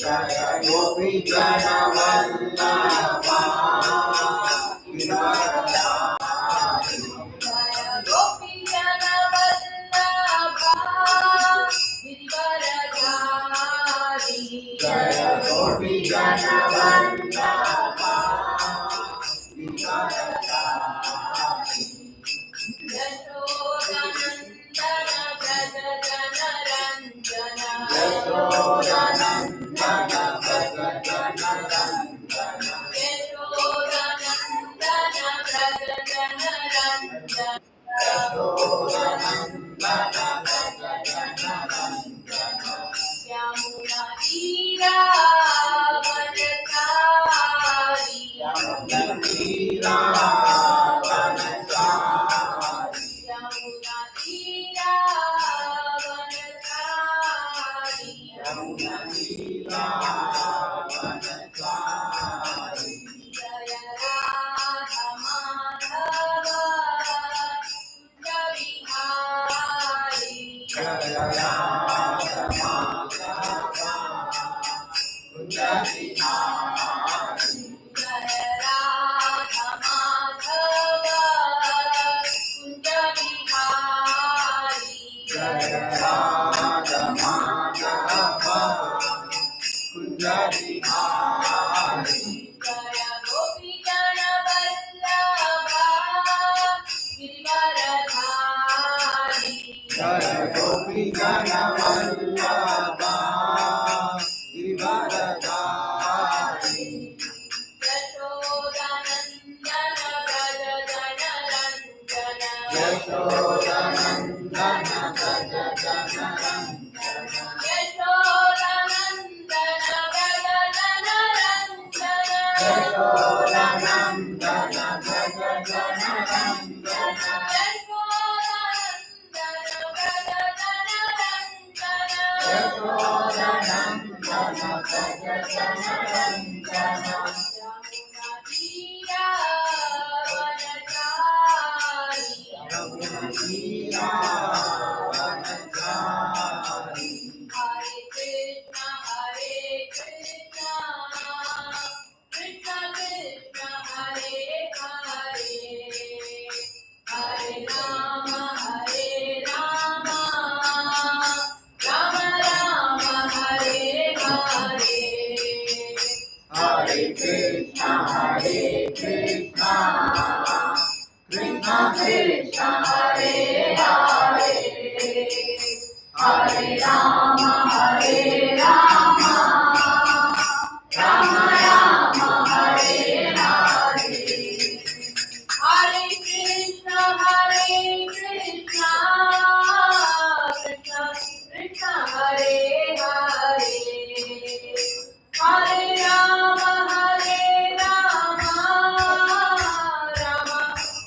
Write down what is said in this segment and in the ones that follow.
Gopi Jana Vallabha Giridharadhari Gopi Jana Vallabha Giridharadhari Jaya Gopi Jana Vallabha Giridharadhari Yashodanandana Braja Jana Ranjana Yashodanandana Braja Jana Ranjana Yashodanandana Braja Jana Ranjana Yashodanandana Braja Jana Ranjana Yamuna Tira Vanachari Yamuna Tira Vanachari Yamuna Tira Vanachari Yamuna Tira Vanachari Jaya Radha Madhava Kunja Vihari Jaya Radha Madhava Kunja Vihari Jaya Radha Madhava Kunja Vihari Jaya Radha Madhava Kunja Vihari Jaya Gopi Jana Vallabha Giridharadhari Jaya Gopi Jana Vallabha Giridharadhari Yashodanandana Braja Jana Ranjana Yashodanandana Braja Jana Ranjana Yashodanandana Braja Jana Ranjana Yashodanandana Braja Jana Ranjana Yashodanandana Braja Jana Ranjana Yashodanandana Braja Jana Ranjana Yamuna Tira Vanachari Yamuna Tira Vanachari Hare Krishna Krishna Krishna Hare Hare Hare Rama Rama Rama Hare Hare Hare Krishna Krishna Krishna Hare Hare Hare Rama Rama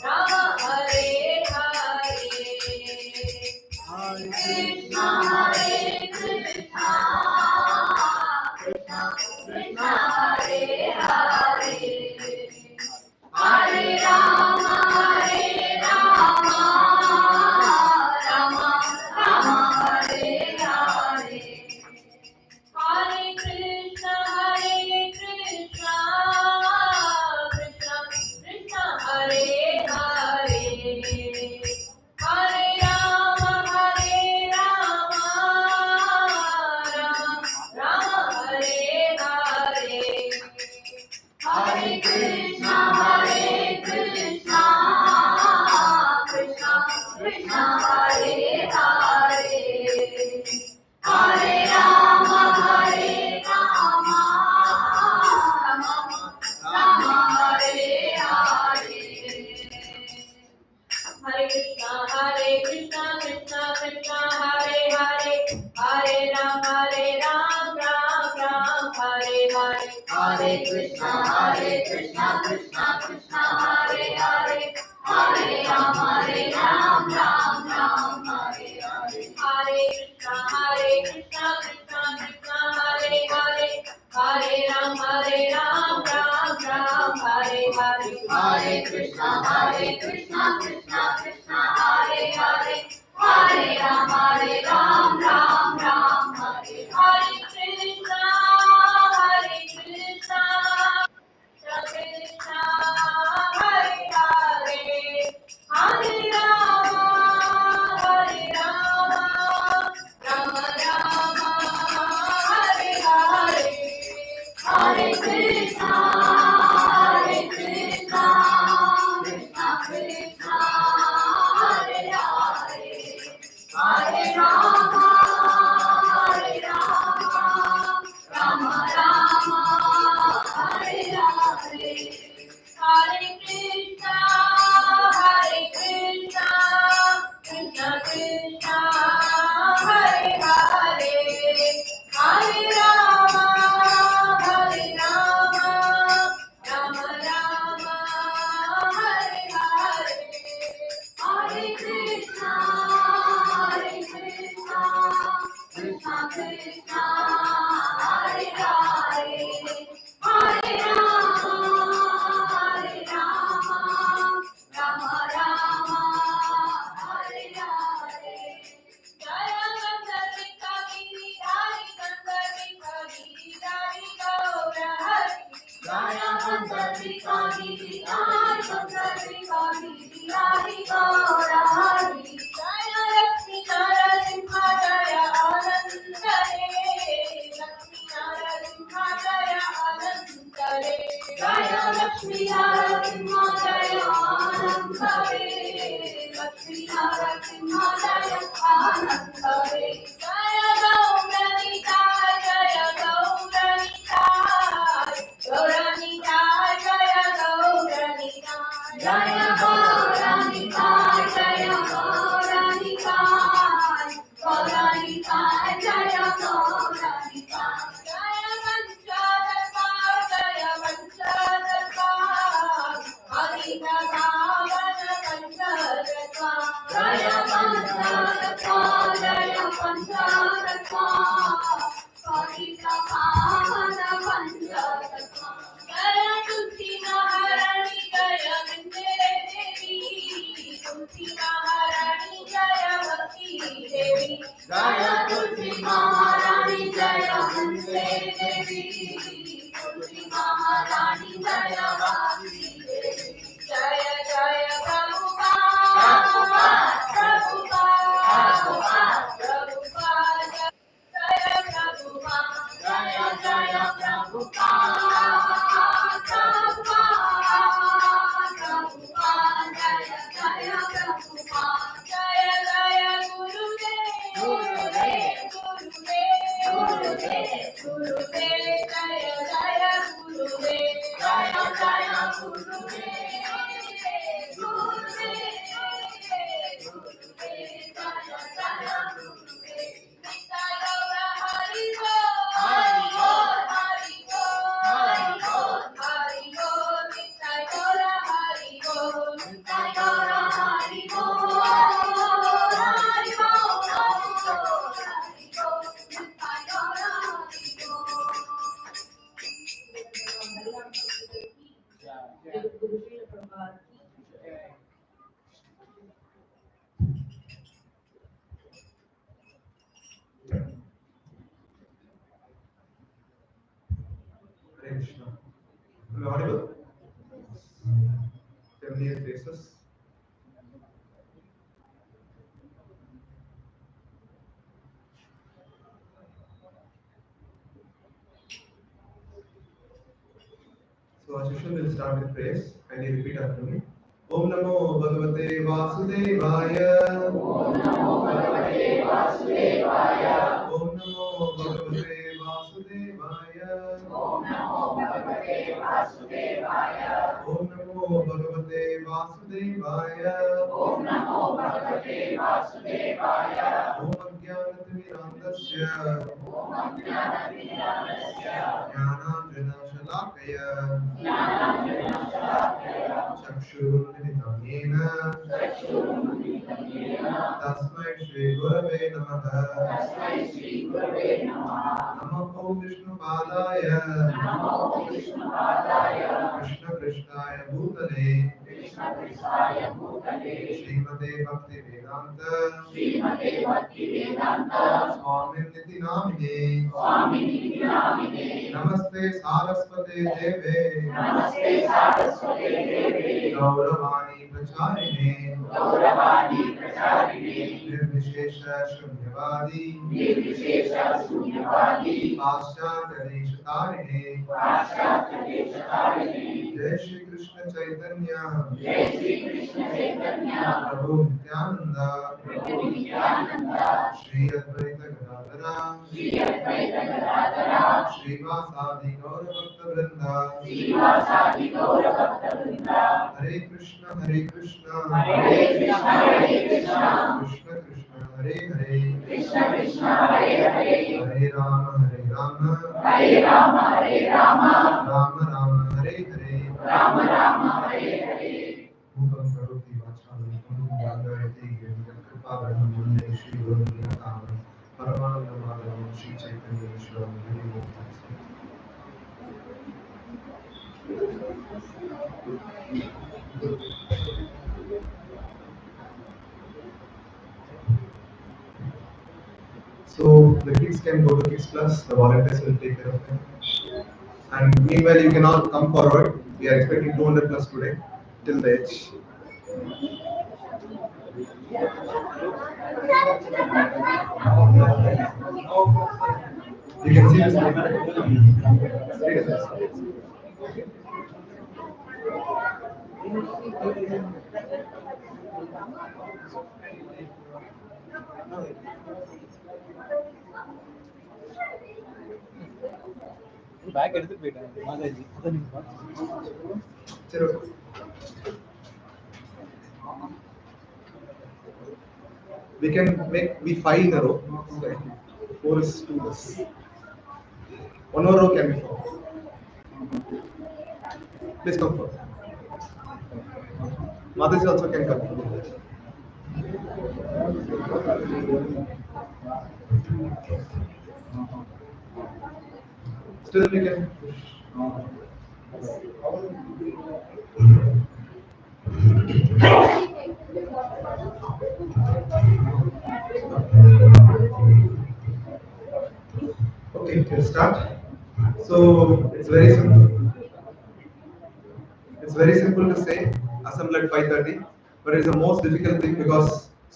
Rama Hare Hare Hare Krishna Krishna Krishna Krishna Hare Hare Hare Rama Rama Rama Hare Hare Hare Krishna Krishna Krishna Krishna Hare Hare Hare Rama Rama Rama Hare Hare Hare Krishna Krishna Krishna Krishna Hare Hare Hare Rama Rama Rama Hare Hare Hare Krishna Krishna Krishna Krishna Hare Hare Hare Rama Rama Rama Hare Hare Hare Krishna Krishna Krishna Hare Hare Hare Rama Ram Hare Hare Hare Krishna Krishna Krishna Hare Hare Hare Rama Ram Hare Hare Hare Krishna Krishna Krishna Hare Hare Hare Rama Ram Hare Hare Hare Krishna Krishna Krishna Hare Hare Hare Rama Ram Hare Hare Krishna Am I audible? Familiar faces. So as usual, we'll start with praise. Kindly repeat after me. Om Namo Bhagavate Vasudevaya. Om Namo Bhagavate Vasudevaya. Om Namo Bhagavate Vasudevaya. Om Namo Bhagavate Vasudevaya. Om Namo Bhagavate Vasudevaya. Om Namo Bhagavate Vasudevaya. Om Ajnanatirandasya. Om Ajnanatirandasya. Jnananjana Shalakaya. Jnananjana Shalakaya. Chakshurunmilitam yena. Chakshurunmilitam yena. Tasmai Shri Gurave Namaha. Tasmai Shri Gurave Namaha. Namo Vishnupadaya. Namo Vishnupadaya. Krishna Krishnaya Bhutale. Krishna Krishnaya Bhutale. Srimate Bhakti Vedanta. Srimate Bhakti Vedanta. Swami Niti Namine. Swami Niti Namine. Namaste Saraswate Deve. Namaste Saraswate Deve. Gauravani Pracharine. Gauravani Pracharine. Nirvishesha Shunyavadi. Nirvishesha Shunyavadi. Paschatya Deshatarine. Paschatya Deshatarine. Jai Shri Krishna Chaitanya. Jai Shri Krishna Chaitanya. Prabhu Nityananda. Prabhu Nityananda. Shri Advaita Gadadhara. Shri Advaita Gadadhara. Srivasadi Gaura Bhakta Vrinda. Srivasadi Gaura Bhakta Vrinda. Hare Krishna Hare Krishna. Hare Krishna Hare Krishna. Krishna Krishna Hare Hare. Krishna Krishna Hare Hare. Hare Rama Hare Rama. Hare Rama Hare Rama. Rama Rama Hare Hare. Rama Rama Hare Hare. Mukam Karoti Vachālam Bhagavati Gita Kripa Brahmande Shri Guru Nitam Paramananda Madhavam Shri Chaitanya Ishwaram Hari Om. So the kids can go to Kids Plus, the volunteers will take care of them. And meanwhile, you can all come forward. We are expecting 200 plus today till the edge. You can see the screen, right? Screen is there. Bag எடுத்துட்டு போயிட்டாங்க மாதாஜி அதான் நீங்க சரி, okay. We can make we 5 in a row. So 4 is 2 less. One more row can be 4. Please come forward. Mothers also can come. Still we can push. Okay, we'll start. So it's very simple. It's very simple to say assemble at 5:30, but it's the most difficult thing because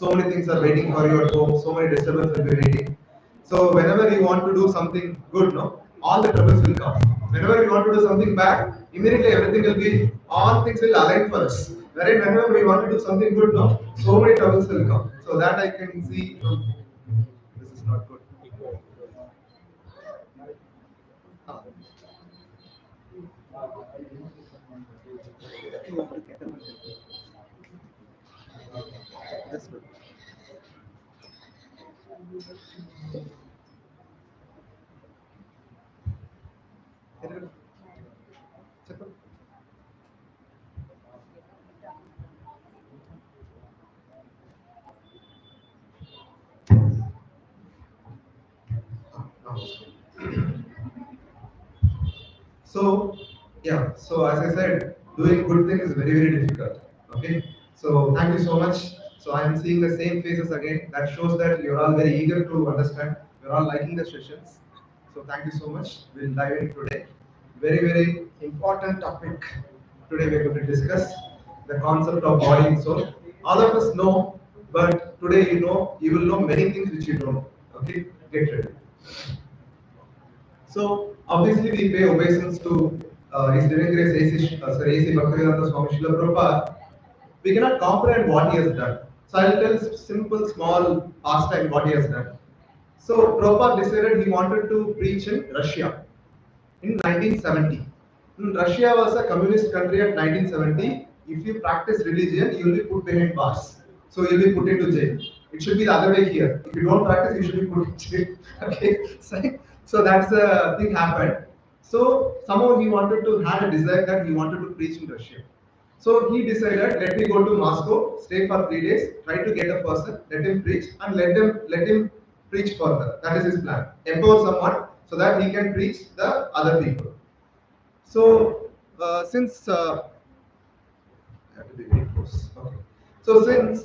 so many things are waiting for you at home, so many disturbances will be waiting. So whenever you want to do something good, no, all the troubles will come. Whenever you want to do something bad, immediately everything will be, all things will align for us. Wherein whenever we want to do something good, no, so many troubles will come. So that I can see from this is not good. Ah. That's good. So yeah, so as I said, doing good thing is very difficult. Okay, so thank you so much. So I am seeing the same faces again. That shows that you're all very eager to understand. You're all liking the sessions. So thank you so much. We'll dive in today. Very important topic. Today we're going to discuss the concept of body and soul. All of us know, but today you will know many things which you don't know. Okay, get ready. So obviously we pay obeisance to His Divine Grace A.C. Bhaktivedanta Swami Srila Prabhupada. We cannot comprehend what he has done. So I'll tell simple, small pastime what he has done. So Prabhupada decided he wanted to preach in Russia in 1970. Russia was a communist country at 1970. If you practice religion, you will be put behind bars. So you will be put into jail. It should be the other way here. If you don't practice, you should be put in jail. Okay, so that's the thing happened. So somehow he wanted to had a desire that he wanted to preach in Russia. So he decided, let me go to Moscow, stay for 3 days, try to get a person, let him preach, and let him preach further. That is his plan. Empower someone so that he can preach the other people. So since I have to be very close. Okay. So since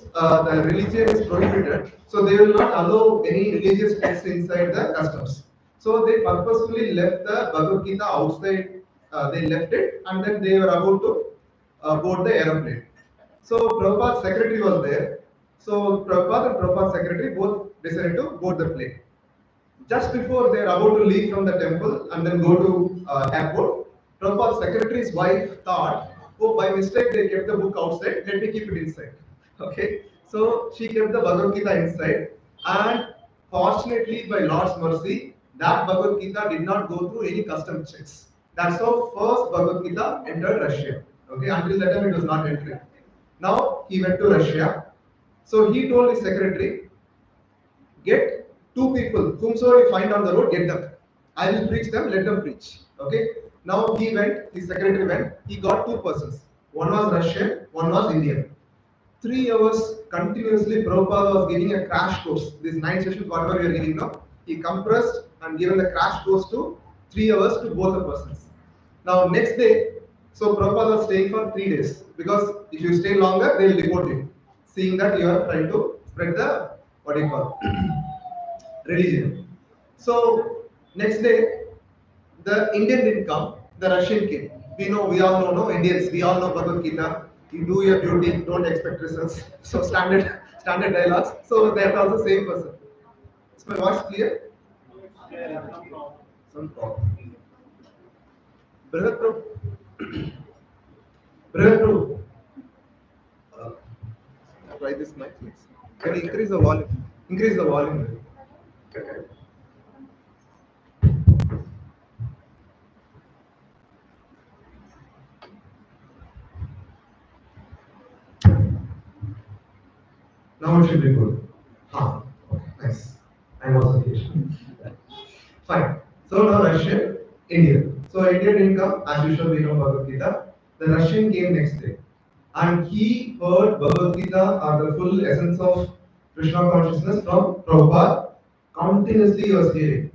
the religion is prohibited, so they will not allow any religious texts inside the customs. So they purposefully left the Bhagavad Gita outside. They left it, and then they were about to board the aeroplane. So Prabhupada's secretary was there. So Prabhupada and Prabhupada's secretary both decided to board the plane. Just before they are about to leave from the temple and then go to airport, Prabhupada's secretary's wife thought, oh, by mistake they kept the book outside, let me keep it inside. Okay, so she kept the Bhagavad Gita inside, and fortunately, by Lord's mercy, that Bhagavad Gita did not go through any custom checks. That's how first Bhagavad Gita entered Russia. Okay, until that time it was not entering. Now he went to Russia. So he told his secretary, get two people, whomsoever you find on the road, get them. I will preach them, let them preach. Okay. Now he went, his secretary went, he got two persons. One was Russian, one was Indian. 3 hours continuously, Prabhupada was giving a crash course. These 9 sessions, whatever we are giving now, he compressed and given the crash course to 3 hours to both the persons. Now next day, so Prabhupada was staying for 3 days because if you stay longer, they will deport you, seeing that you are trying to spread the what do you call religion. So next day, the Indian didn't come, the Russian came. we all know, no Indians, we all know Bhagavad Gita. You do your duty, don't expect results. So standard dialogues. So they are also same person. Is my voice clear? Some problem. Brother Prabhu, Brother Prabhu, uh, try this mic, please. Can you increase the volume? Increase the volume. Okay. Now it should be good. Okay, nice. I'm also here. Fine. So now Russian, Indian. So Indian didn't come, as usual we know Bhagavad Gita. The Russian came next day. And he heard Bhagavad Gita or the full essence of Krishna consciousness from Prabhupada. Continuously he was hearing.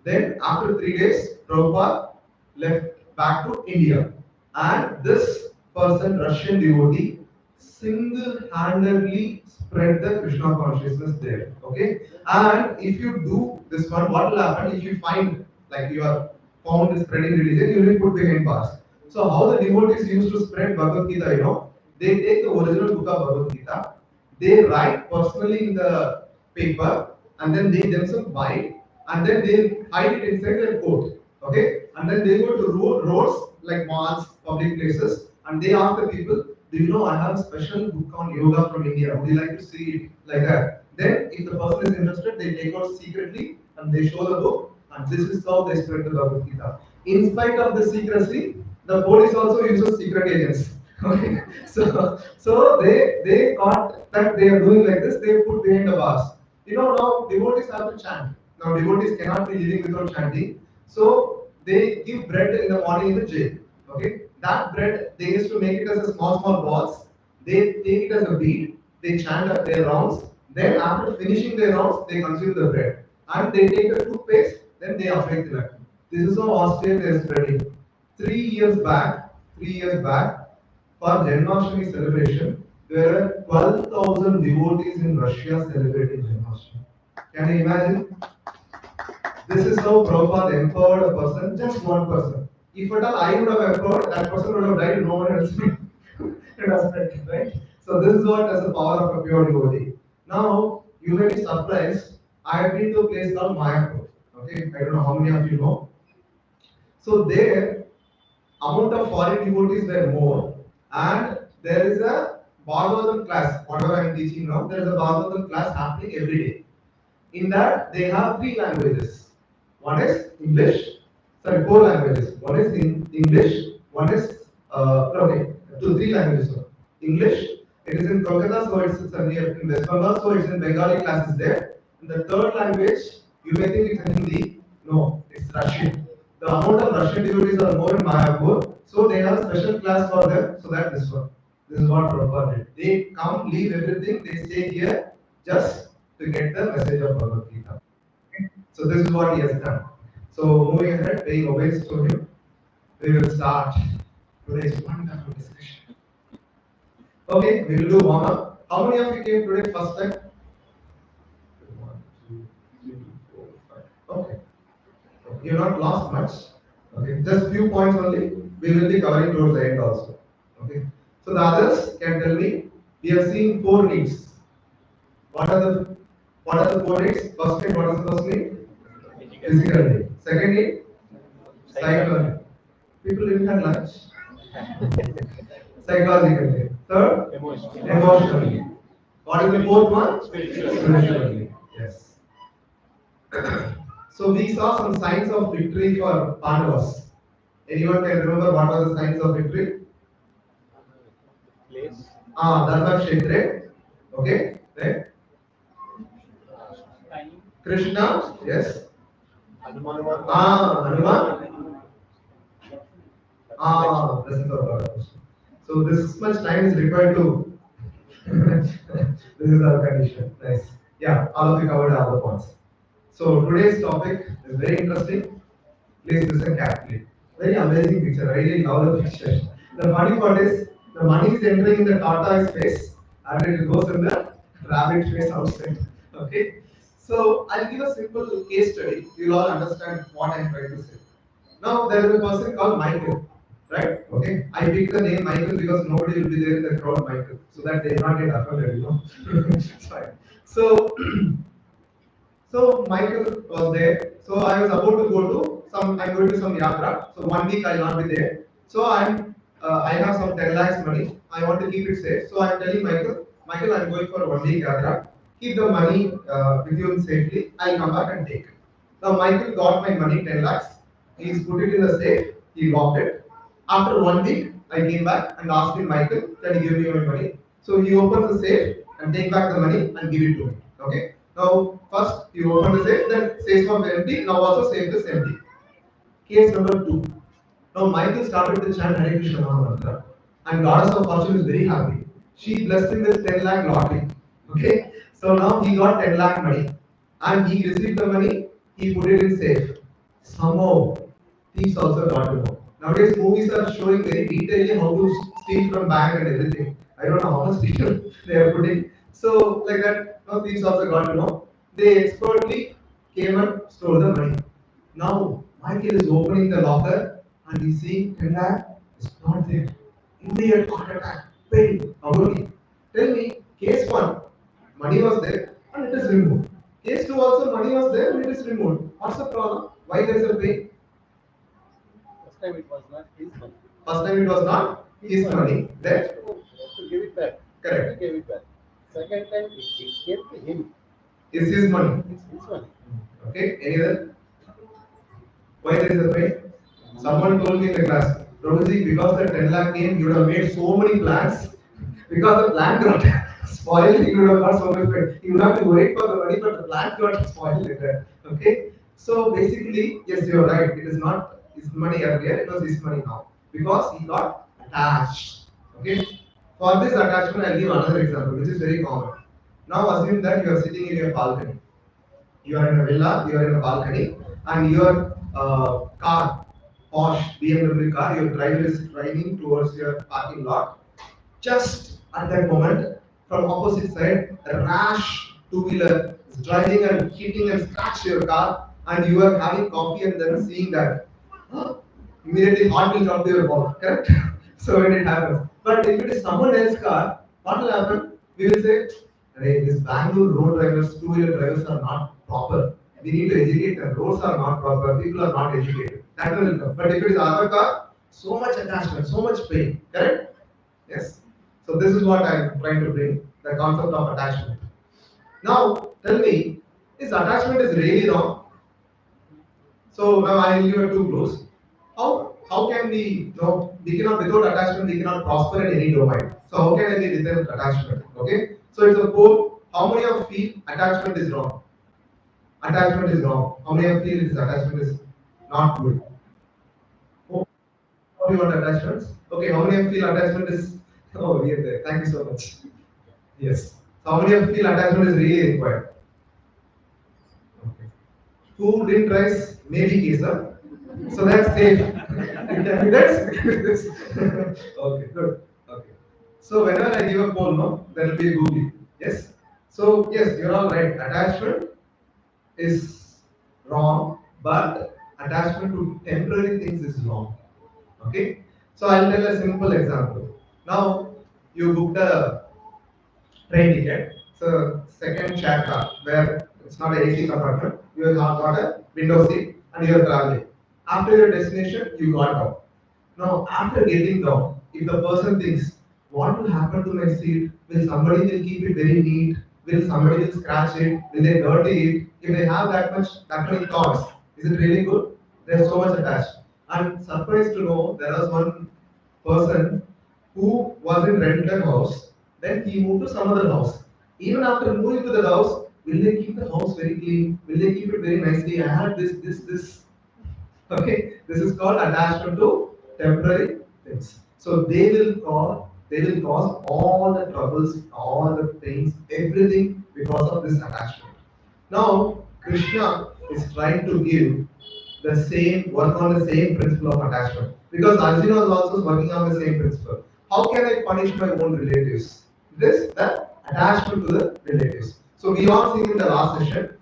Then after 3 days, Prabhupada left back to India. And this person, Russian devotee, single-handedly spread the Krishna consciousness there. Okay? And if you do this one, what will happen if you find like you are found spreading religion, you will put behind bars. So how the devotees used to spread Bhagavad Gita, they take the original book of Bhagavad Gita, they write personally in the paper, and then they themselves buy it, and then they hide it inside their coat. Okay? And then they go to roads like malls, public places, and they ask the people, do you know I have a special book on yoga from India? Would you like to see it? Like that. Then, if the person is interested, they take out secretly and they show the book, and this is how they spread the Bhagavad Gita. In spite of the secrecy, the police also uses secret agents. Okay, so they caught that they are doing like this. They put behind the bars. Now devotees have to chant. Now devotees cannot be living without chanting. So they give bread in the morning in the jail. Okay, that bread they used to make it as a small balls. They take it as a bead. They chant at their rounds. Then after finishing their rounds, they consume the bread and they take the toothpaste. Then they apply tilak. This is how austere they are spreading. 3 years back, for Janmashtami celebration, there are 12,000 devotees in Russia celebrating Janmashtami. Can you imagine? This is how Prabhupada empowered a person, just one person. If at all I would have empowered, that person would have died, no one else would have died, right? So this is what is the power of a pure devotee. Now, you may be surprised, I have been to a place called Mayapur. Okay, I don't know how many of you know. So there, amount of foreign devotees were more, and there is a Bhagavatam class, whatever I am teaching now, there is a Bhagavatam class happening every day. In that, they have 3 languages. One is English, sorry, 4 languages. One is English, one is, okay, 3 languages. So. English, it is in Kolkata, so it's near in West Bengal, so it's in Bengali classes there. And the third language, you may think it's in Hindi. No, it's Russian. The amount of Russian devotees are more in Mayapur, so they have a special class for them, so that this one. This is what Prabhupada did. They come, leave everything, they stay here just to get the message of Bhagavad Gita. Okay? So this is what he has done. So moving ahead, paying obeisance to him, we will start today's wonderful discussion. Okay, we will do warm up. How many of you came today first time? 1, 2, 3, 4, 5. Okay. You're not lost much. Okay, just few points only. We will be covering towards the end also. Okay. So the others can tell me. We have seen 4 needs. What are the 4 needs? First need, what is the first need? Physical need. Second need? Psychological need. People didn't have lunch. Psychological need. Third? Emotional need. What is the 4th one? Spiritual need. Yes. So we saw some signs of victory for Pandavas. Anyone can remember what are the signs of victory? Place. Dharma Kshetre. Okay. Then Krishna. Yes. Hanuman. This is our question. So this much time is required to. This is our condition. Nice. Yeah, all of you covered all the points. So today's topic is very interesting. Please listen carefully. Very amazing picture. I really love the picture. The funny part is the money is entering in the tortoise face and it goes in the rabbit face outside. Okay. So I'll give a simple case study. You'll all understand what I'm trying to say. Now there is a person called Michael. right? Okay. I picked the name Michael because nobody will be there in the crowd, Michael, so that they not get offended, It's fine. So, so Michael was there. So I was about to go to some. I'm going to some yatra. So 1 week I'll not be there. So I have some 10 lakhs money. I want to keep it safe. So I'm telling Michael, Michael, I'm going for 1 week yatra. Keep the money with you safely. I'll come back and take it. Now Michael got my money 10 lakhs. He's put it in the safe. He locked it. After 1 week, I came back and asked him, Michael, can you give me my money? So he opens the safe and take back the money and give it to me. Okay. Now first you open the safe, then safe was empty. Now also safe is empty. Case number 2. Now Michael started to chant Hare Krishna Mahamantra, and Goddess of Fortune is very happy. She blessed him with 10 lakh lottery. Okay. So now he got 10 lakh money, and he received the money. He put it in safe. Somehow thieves also got to know. Nowadays movies are showing very detailedly how to steal from bank and everything. I don't know how much detail they are putting. So like that, now thieves also got to know. They expertly came and stole the money. Now Michael is opening the locker and he's seeing 10 lakh is not there. Immediate heart attack, pain, agony. Tell me, case 1, money was there and it is removed. Case 2 also money was there and it is removed. What's the problem? Why there is a pain? First time it was not his money. First time it was not his money. Then To give it back. correct. He gave it back. Second time it came to him. Is his money. It's his money. Okay, any other? Why there is a pain? Someone told me in the class, Prabhuji, because the 10 lakh came, you would have made so many plans. Because the plan got spoiled, you would have got so much pain. You would have to wait for the money, but the plan got spoiled like that. Okay? So basically, yes, you're right. It is not his money earlier, it was his money now. Because he got attached. Okay? For this attachment, I'll give another example, which is very common. Now assume that you are sitting in your balcony. You are in a villa, you are in a balcony, and your car, Porsche BMW car, your driver is driving towards your parking lot. Just at that moment, from opposite side, a rash two-wheeler is driving and hitting and scratch your car, and you are having coffee and then seeing that. Huh? Immediately heart will come to your body, correct? So when it happens. But if it is someone else's car, what will happen? We will say, hey, these Bangalore road drivers, two-wheeler drivers are not proper. We need to educate them. Roads are not proper. People are not educated. That will come. But if it is our car, so much attachment, so much pain. Correct? Yes. So this is what I'm trying to bring, the concept of attachment. Now, tell me, is attachment is really wrong? So now I will give you 2 clues. How can we, we cannot, without attachment, we cannot prosper in any domain. So how can I be without attachment? Okay. So it's a poll. How many of you feel attachment is wrong? Attachment is wrong. How many of you feel this attachment is not good? Oh, how do you want attachments? Okay, how many of you feel attachment is, oh, we are there. Thank you so much. Yes. So how many of you feel attachment is really required? Okay. Who didn't rise? Maybe case, huh? So that's safe. That's okay, good. Okay. So whenever I give a poll, no, there will be a Google. Yes. So yes, you're all right. Attachment is wrong, but attachment to temporary things is wrong. Okay. So I'll tell a simple example. Now you booked a train ticket. So second chat car where it's not an AC compartment. You have got a window seat and you are traveling. After your destination, you got down. Now, after getting down, if the person thinks, what will happen to my seat? Will somebody will keep it very neat? Will somebody will scratch it? Will they dirty it? If they have that many thoughts, is it really good? There's so much attached. I'm surprised to know there was one person who was in rented house, then he moved to some other house. Even after moving to the house, will they keep the house very clean? Will they keep it very nicely? I had this. Okay, this is called attachment to temporary things. So they will cause all the troubles, all the things, everything because of this attachment. Now, Krishna is trying to give the same work on the same principle of attachment because Arjuna was also working on the same principle. How can I punish my own relatives? This the attachment to the relatives. So we all seen in the last session,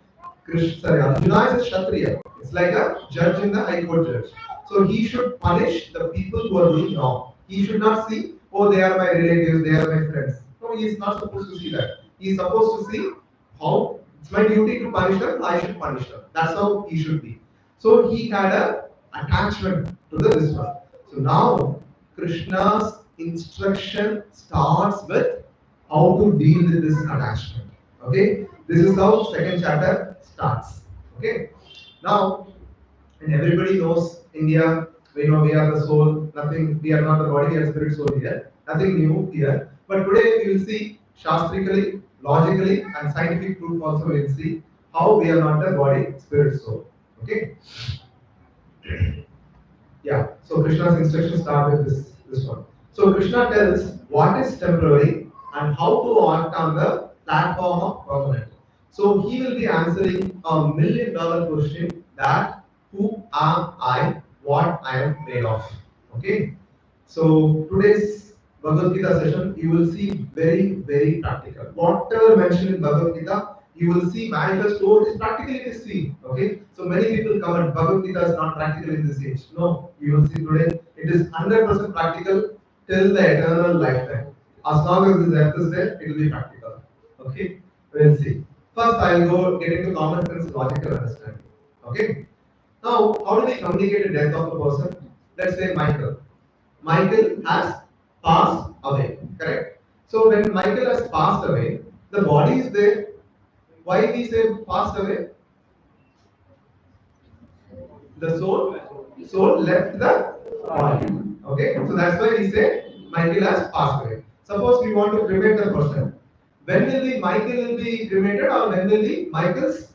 Arjuna is a Kshatriya. It's like a judge in the High Court judge. So he should punish the people who are doing wrong. He should not see, oh, they are my relatives, they are my friends. No, he is not supposed to see that. He is supposed to see how it's my duty to punish them, I should punish them. That's how he should be. So he had a attachment to the this one. So now Krishna's instruction starts with how to deal with this attachment. Okay, this is how second chapter starts. Okay, now and everybody knows India. We know we are the soul. Nothing. We are not the body. We are spirit soul here. Nothing new here. But today we will see shastrically, logically, and scientific proof also. We will see how we are not the body, spirit, soul. Okay. Yeah. So Krishna's instructions start with this one. So Krishna tells what is temporary and how to act on the platform of permanent. So he will be answering $1 million question that who am I, what I am made of. Okay. So today's Bhagavad Gita session, you will see very practical. Whatever mentioned in Bhagavad Gita, you will see manifest or is practically it is seen. Okay. So many people comment Bhagavad Gita is not practical in this age. No, you will see today it is 100% practical till the eternal lifetime. As long as this earth is there, it will be practical. Okay. We'll see. First, I will go get into common sense logical understanding. Okay. Now, how do we communicate the death of a person? Let's say Michael. Michael has passed away, correct? So when Michael has passed away, the body is there. Why we say passed away? The soul left the body. Okay, so that's why we say Michael has passed away. Suppose we want to cremate the person. When will the Michael will be cremated, or when will the Michael's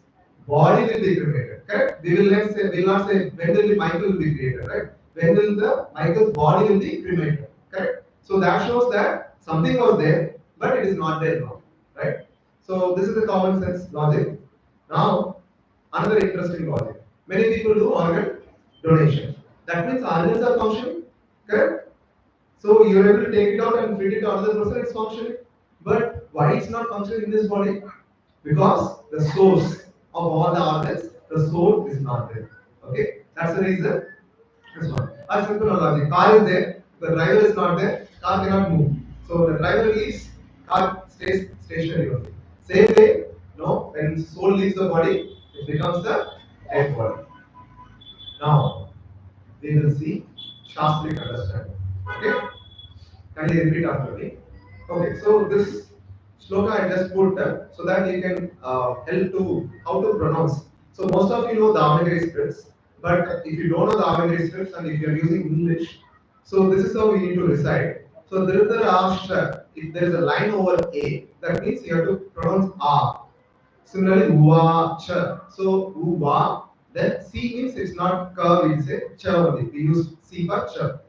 body will be cremated? Correct? We will not say when will the Michael will be created, right? When will the Michael's body will be cremated? Correct? So that shows that something was there, but it is not there now, right? So this is the common sense logic. Now, another interesting logic. Many people do organ donation. That means organs are functioning, correct? So you're able to take it out and feed it to another person, it's functioning. But why it's not functioning in this body? Because the source of all the organs, the soul is not there. Okay? That's the reason. This one. A simple logic. Car is there, the driver is not there, car cannot move. So the driver leaves, car stays stationary only. Same way, no, when soul leaves the body, it becomes the dead body. Now, we will see Shastric understanding. Okay? Can you repeat after me? Okay, so this sloka I just put so that you can help to how to pronounce. So most of you know the Amagiri scripts, but if you don't know the Amagiri scripts and if you are using English, so this is how we need to recite. So Dhritarashtra, if there is a line over A, that means you have to pronounce A. Similarly, Uva, Cha. So Uva, then C means it's not Ka, we say Cha only. We use C for Cha.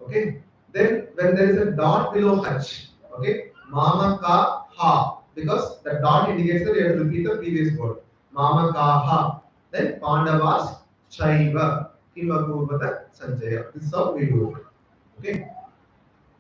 Okay. Then when there is a dot below H, okay, Mama Ka Ha, because the dot indicates that we have to repeat the previous word. Mama Ka Ha. Then Pandavas Chaiva. Kimagurvata Sanjaya. This is how we do it. Okay.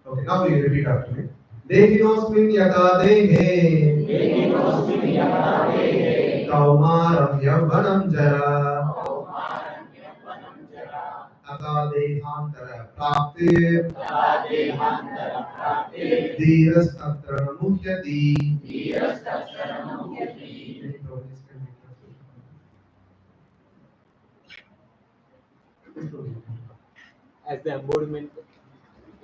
Okay, now we repeat after me. Dehinosmin yata dehe. Dehinosmin yata dehe. Kaumaram yavvanam jara. Kaumaram yavvanam jara. Tata dehantara praptir. Tata dehantara praptir. Dhirastatra muhyati. Dhirastatra muhyati. As the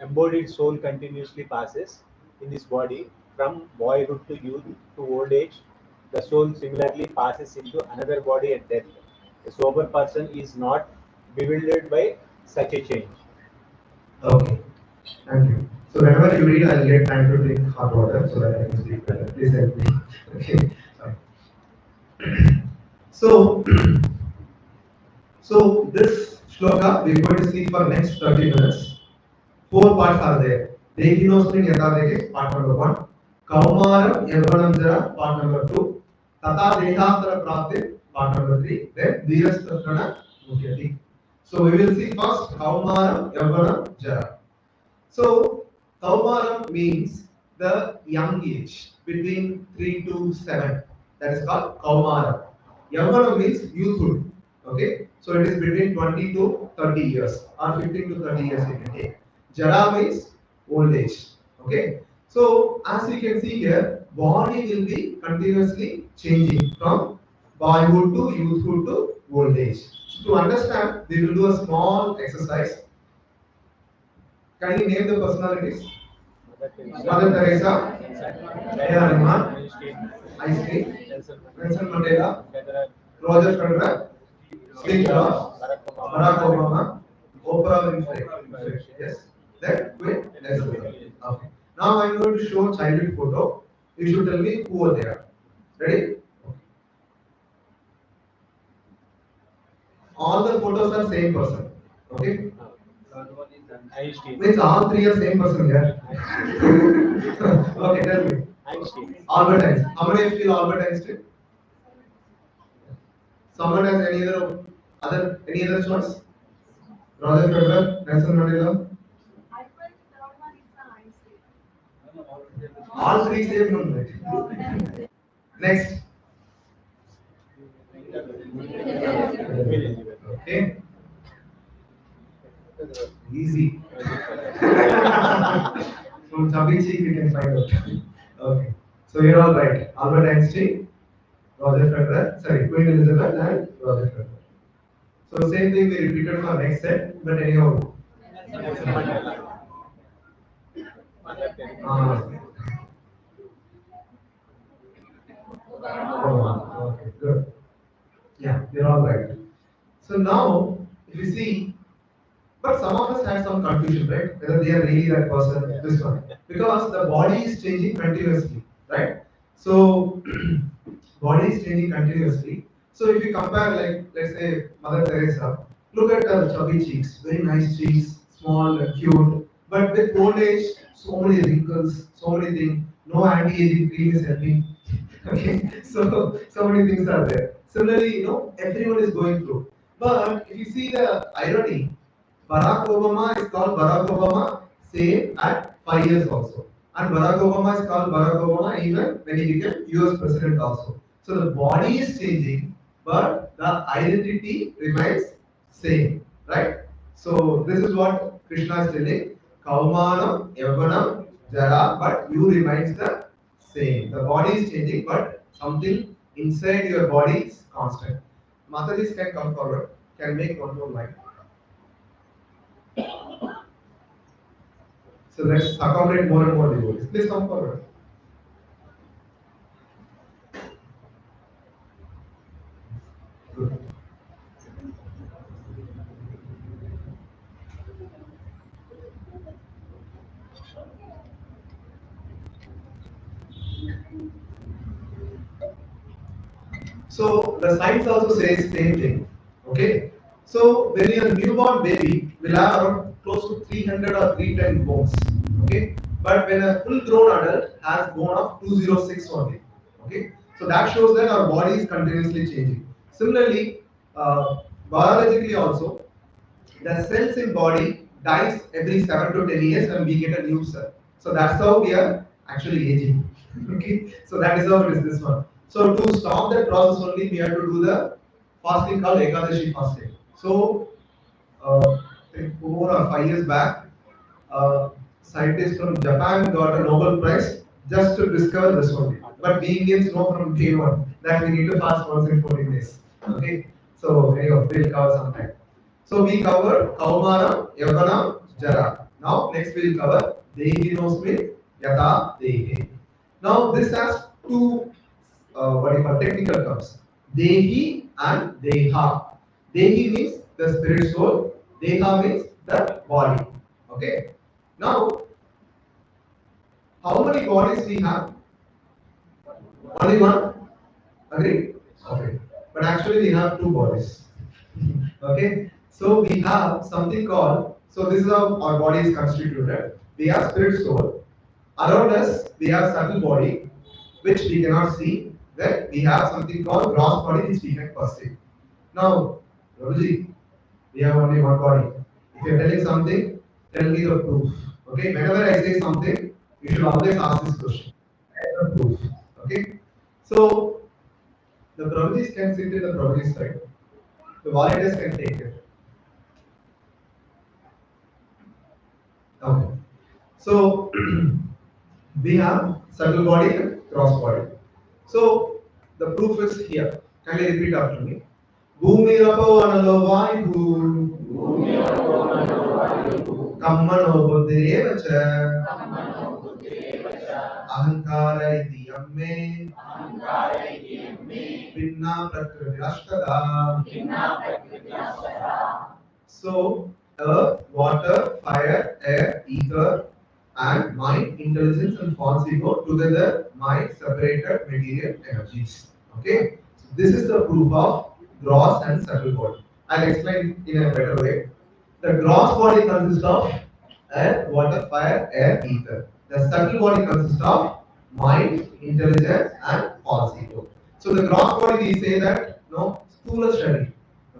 embodied soul continuously passes in this body from boyhood to youth to old age, the soul similarly passes into another body at death. A sober person is not bewildered by such a change. Okay, thank you. So whenever you read, I'll get time to drink hot water so that I can sleep better. Please help me. Okay. So, so this shloka we're going to see for next 30 minutes. Four parts are there. Dehinosmin yatadeke, part number 1. Kaumaram yavvanam jara, part number 2. Tata dehantara prapti, part number 3. Then dhirastatrana muhyati. So we will see first Kaumaram yavvanam jara. So Kaumaram means the young age between 3 to 7. That is called Kaumaram. Yavvanam means youthhood. Okay, so it is between 20 to 30 years or 15 to 30 years you can take. Jara means old age. Okay, so as you can see here, body will be continuously changing from boyhood to youthhood to old age. So to understand, we will do a small exercise. Can you name the personalities? Mother Teresa, A.R. Rahman, Einstein, Nelson Mandela, Roger Federer, Steve Jobs, Barack Obama, Oprah Winfrey. Yes. Then Queen Elizabeth. Okay. Now I'm going to show childhood photo. You should tell me who are there. Ready? All the photos are same person. Okay. Einstein. Means all three are same person here. Okay, tell me. Einstein. Albert Einstein. How many of you feel Albert Einstein? Someone has any other choice? Roger Federer, Nelson Mandela. I felt third one is the Einstein. All three same number. Next. Okay. Easy. From Chabichi we can find out. Okay. So you're all right. Albert Einstein, Roger Federer, sorry, Queen Elizabeth and Roger Federer. So same thing we repeated for next set, but anyhow. Okay, good. Yeah, you're all right. So now, if you see, but some of us had some confusion, right? Whether they are really that person, this one. Because the body is changing continuously, right? So, body is changing continuously. So, if you compare, like, let's say, Mother Teresa, look at her chubby cheeks, very nice cheeks, small and cute. But with old age, so many wrinkles, so many things. No anti-aging cream is helping. Okay, so many things are there. Similarly, everyone is going through. But if you see the irony, Barack Obama is called Barack Obama same at 5 years also. And Barack Obama is called Barack Obama even when he became US president also. So the body is changing, but the identity remains same, right? So this is what Krishna is telling. Kaumanam, Yavanam, Jara, but you remains the same. The body is changing, but something inside your body is constant. Matajis can come forward, can make one more line. So let's accommodate more and more devotees. Please come forward. Good. So the science also says same thing. Okay. So when your newborn baby will have around close to 300 or 310 bones. Okay. But when a full-grown adult has bone of 206 only. Okay. So that shows that our body is continuously changing. Similarly, biologically also, the cells in body dies every 7 to 10 years and we get a new cell. So that's how we are actually aging. Okay, so that is how it is this one. So to stop that process only, we have to do the fasting called Ekadashi fasting. So I think 4 or 5 years back, scientists from Japan got a Nobel Prize just to discover this only. But we Indians know from day one that we need to fast once in 14 days. Okay, so anyway, we'll cover sometime. So we covered Kaumana, Yavana, Jara. Now next we'll cover Dehinosmi, Yata, Dehi. Now this has two technical terms. Dehi and Deha. Dehi means the spirit soul, Deha means the body. Okay. Now, how many bodies we have? Only one? Agree? Okay. But actually we have two bodies. Okay. So we have something called, so this is how our body is constituted. We have spirit soul. Around us, we have subtle body, which we cannot see. Then we have something called gross body, which we can perceive. Now, Prabhuji, we have only one body. If you are telling something, tell me the proof. Okay, whenever I say something, you should always ask this question. Where is the proof? Okay. So the Prabhujis can sit in the Prabhuji side. The volunteers can take it. Okay. So we have subtle body and cross body. So the proof is here. Can you repeat after me? Bhumi rapo analo vayu kammano buddhireva cha ahankara iti yamme vinna prakriti ashtada. So, earth, water, fire, air, ether, and mind, intelligence, and false ego together, my separated material energies. Okay, so this is the proof of gross and subtle body. I'll explain in a better way. The gross body consists of earth, water, fire, air, ether. The subtle body consists of mind, intelligence, and false ego. So the gross body we say that no sthula shari,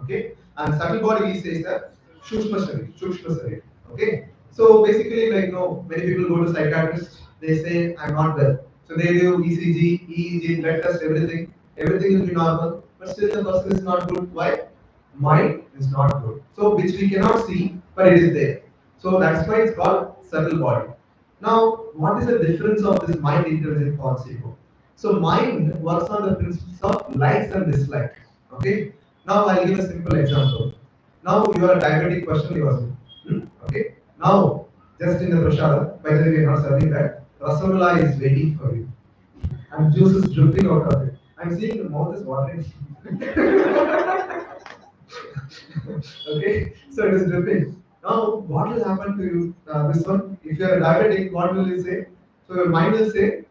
okay, and subtle body we say that shukshma shari, okay. So basically, like many people go to psychiatrist, they say I'm not well, so they do ECG, EEG, blood test, everything will be normal, but still the person is not good. Why? Mind is not good. So which we cannot see, but it is there. So that's why it's called subtle body. Now, what is the difference of this mind intelligent false ego? So mind works on the principles of likes and dislikes. Okay. Now I'll give a simple example. Now you are a diabetic person you are. Okay. Now just in the prashada, by the way, we are not serving that. Rasamala is waiting for you, and juice is dripping out of it. I'm seeing the mouth is watering. Okay, so it is dripping. Now, what will happen to you? This one, if you are a diabetic, what will you say? So your mind will say,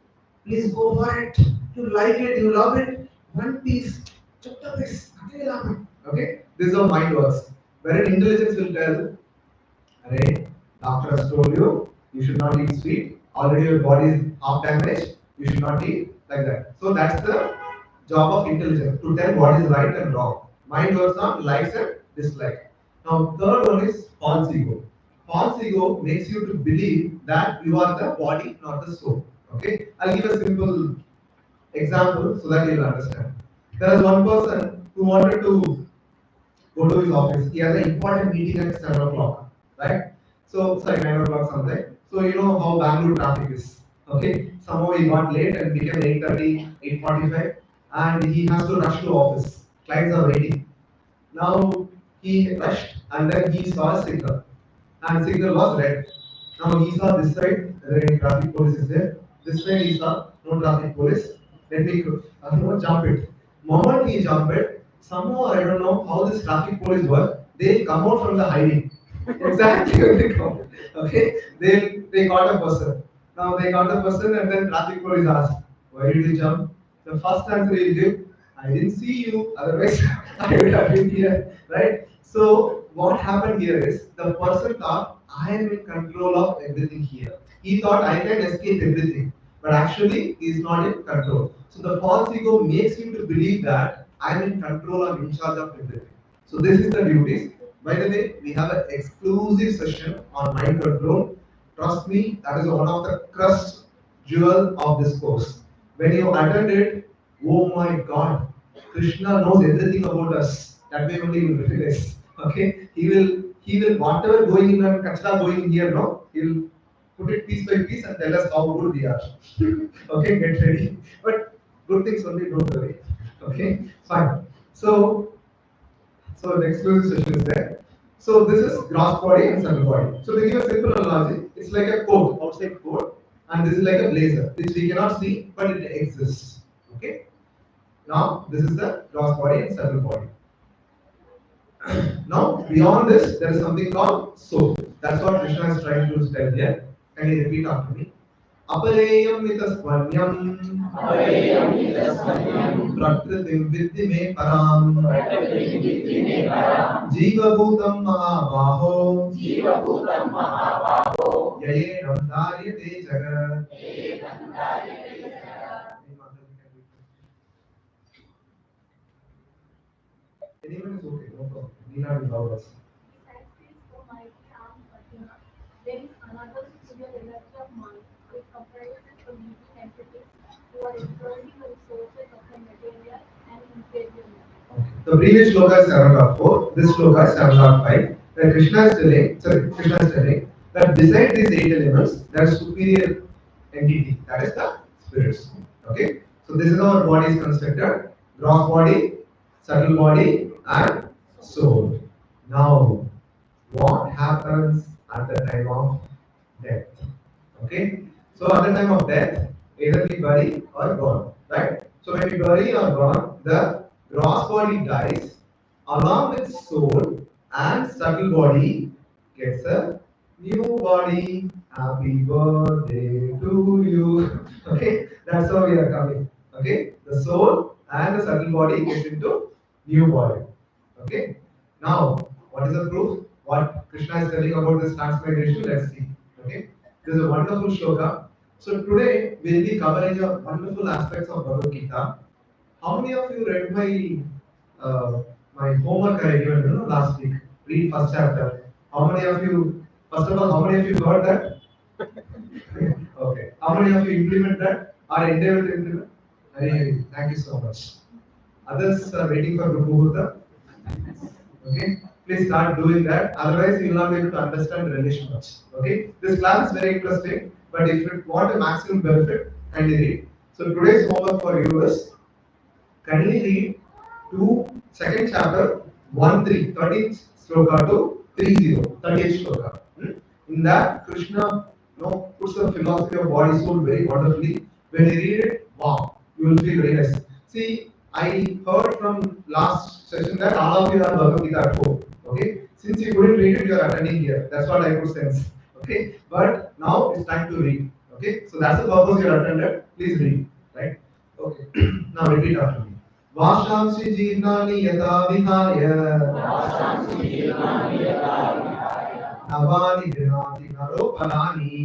please go for it. You like it, you love it. One piece, chapter this, nothing will happen. Okay, this is how mind works. Wherein intelligence will tell, Array, doctor has told you, you should not eat sweet. Already your body is half damaged. You should not eat like that. So that's the job of intelligence to tell what is right and wrong. Mind works on likes and dislikes. Now, third one is false ego. False ego makes you to believe that you are the body, not the soul. Okay, I'll give a simple example so that you'll understand. There is one person who wanted to go to his office. He has an important meeting at 7 o'clock, right? So, sorry, 9 o'clock something. So, you know how Bangalore traffic is. Okay, somehow he got late and became 8:30, 8:45, and he has to rush to office. Clients are waiting. Now, he rushed and then he saw a signal, and signal was red. Now, he saw this side, the traffic police is there. This side, he saw no traffic police. Let me jump it. Moment he jumped it, somehow I don't know how this traffic police work. They come out from the hiding. Exactly when they come. Okay, they caught a person. Now they caught a person and then traffic police asked, why did you jump? The first answer he give, I didn't see you, otherwise I would have been here, right? So what happened here is the person thought I am in control of everything here. He thought I can escape everything, but actually he is not in control. So the false ego makes you to believe that I am in control, I'm in charge of everything. So this is the duties. By the way, we have an exclusive session on mind control. Trust me, that is one of the crust jewel of this course. When you attend it, oh my God, Krishna knows everything about us. That way only you will realize. Okay, he will whatever going in and kachra going in here, no, he'll put it piece by piece and tell us how good we are. Okay, get ready. But good things only, don't worry. Okay, fine. So the exclusive session is there. So this is gross body and subtle body. So to give a simple analogy, it's like a coat, outside coat, and this is like a blazer, which we cannot see, but it exists. Okay. Now this is the gross body and subtle body. Now beyond this, there is something called soul. That's what Krishna is trying to tell here. Can you repeat after me? अपरेयं मितस्वन्यं प्रकृतिं विद्धि मे पराम् जीवभूतं महाबाहो ययेनं धार्यते जगत्. Anyone is okay, no problem. Need not be loud. Besides these four mighty armed Fatima, there is another superior hierarchy of mind, which comprises the living entities who are exploiting the resources of the material and inferior man. The previous shloka is 7.4, this shloka is 7.5. Where Krishna is telling that beside these 8 elements, there is superior entity, that is the spirits. Okay, so this is how our body is constructed: gross body, subtle body, and soul. Now, what happens at the time of death? Okay, so at the time of death, either we bury or burn, right? So when we bury or burn, the gross body dies along with soul, and subtle body gets a new body. Happy birthday to you. Okay, that's how we are coming. Okay, the soul and the subtle body gets into new body. Okay, now what is the proof? What Krishna is telling about this transmigration? Let's see. Okay, this is a wonderful shloka. So today we'll be covering a wonderful aspects of Bhagavad Gita. How many of you read my homework I given last week? Read first chapter. How many of you? First of all, how many of you got that? Okay. How many of you implement that? Are endeavor to implement? Thank you so much. Others are waiting for Guru Muhurta. Okay, please start doing that. Otherwise, you will not be able to understand the relation much. Okay, this class is very interesting, but if you want a maximum benefit, kindly read. So today's homework for you is kindly read second chapter 1 3 13th sloka to 30 30th sloka. In that, Krishna puts the philosophy of body soul very wonderfully. When you read it, wow, you will feel very nice. See, I heard from last session that all of you are Bhagavad Gita at home. Okay, since you couldn't read it, you are attending here. That's what I could sense. Okay, but now it's time to read. Okay, so that's the purpose you are attended. Please read. Right? Okay, now repeat after me. Vashamsi जीर्णानि यथा विहाय नवानि गृह्णाति नरोपराणि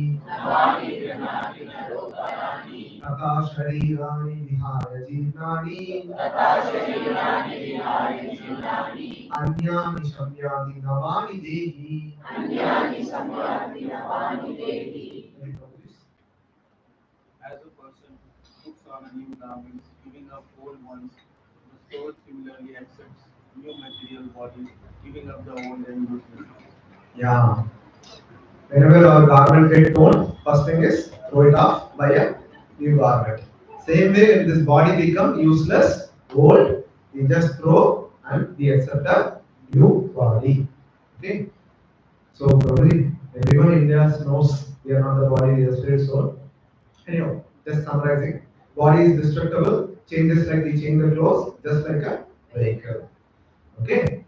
तथा शरीराणि विहाय जीर्णानि अन्यानि संयाति नवानि देहि. As a person puts on a new garments, giving up old ones, the soul similarly accepts new material body, giving up the old and useless. Yeah. Whenever our garment gets torn, first thing is throw it off, buy a new garment. Same way, when this body becomes useless, old, we just throw and we accept a new body. Okay. So probably everyone in India knows we are not the body, we are spirit soul. Anyhow, just summarizing, body is destructible, changes like we change the clothes, just like a vehicle. Okay.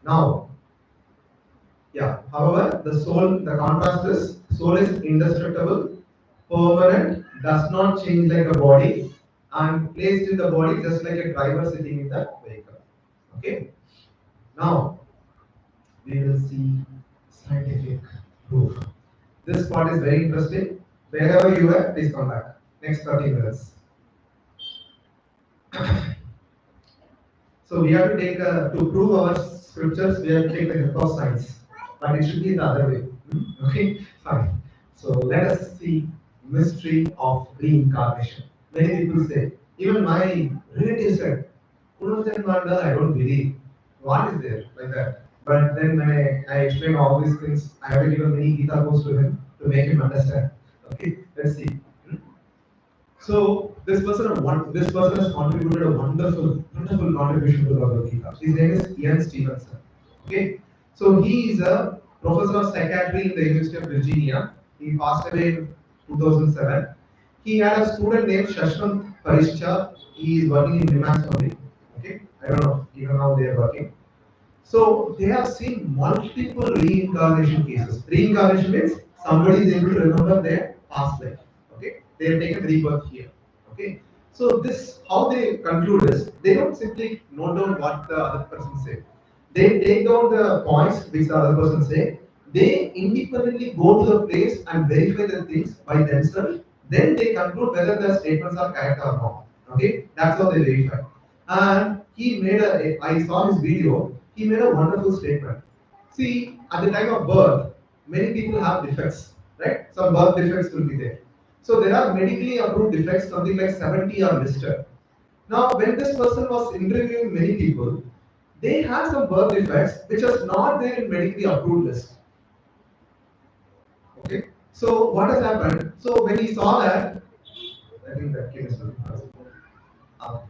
Now, yeah. However, the soul, the contrast is soul is indestructible, permanent, does not change like a body, and placed in the body just like a driver sitting in the vehicle. Okay. Now we will see scientific proof. This part is very interesting. Wherever you are, please come back. Next 30 minutes. So we have to take to prove our scriptures. We have to take the help of science, but it should be the other way. Okay, fine. So let us see mystery of reincarnation. Many people say, even my relatives said, Punajanmanda, I don't believe. What is there like that? But then when I explain all these things, I have given many Gita books to him to make him understand. Okay, let's see. So this person has contributed a wonderful contribution to Bhagavad Gita. His name is Ian Stevenson. Okay, so he is a professor of psychiatry in the University of Virginia. He passed away in 2007. He had a student named Session-3. He is working in Nimax only. Okay, I don't know even how they are working. So they have seen multiple reincarnation cases. Reincarnation means somebody is able to remember their past life. Okay, they have taken rebirth here. Okay, so this how they conclude is they don't simply note down what the other person said. They take down the points which the other person say. They independently go to the place and verify the things by themselves. Then they conclude whether the statements are correct or wrong. Okay, that's how they verify. And he made I saw his video. He made a wonderful statement. See, at the time of birth, many people have defects, right? Some birth defects will be there. So there are medically approved defects, something like 70 are listed. Now, when this person was interviewing many people, they had some birth defects which was not there in medically approved list. Okay, so what has happened? So when he saw that, I think that came as well.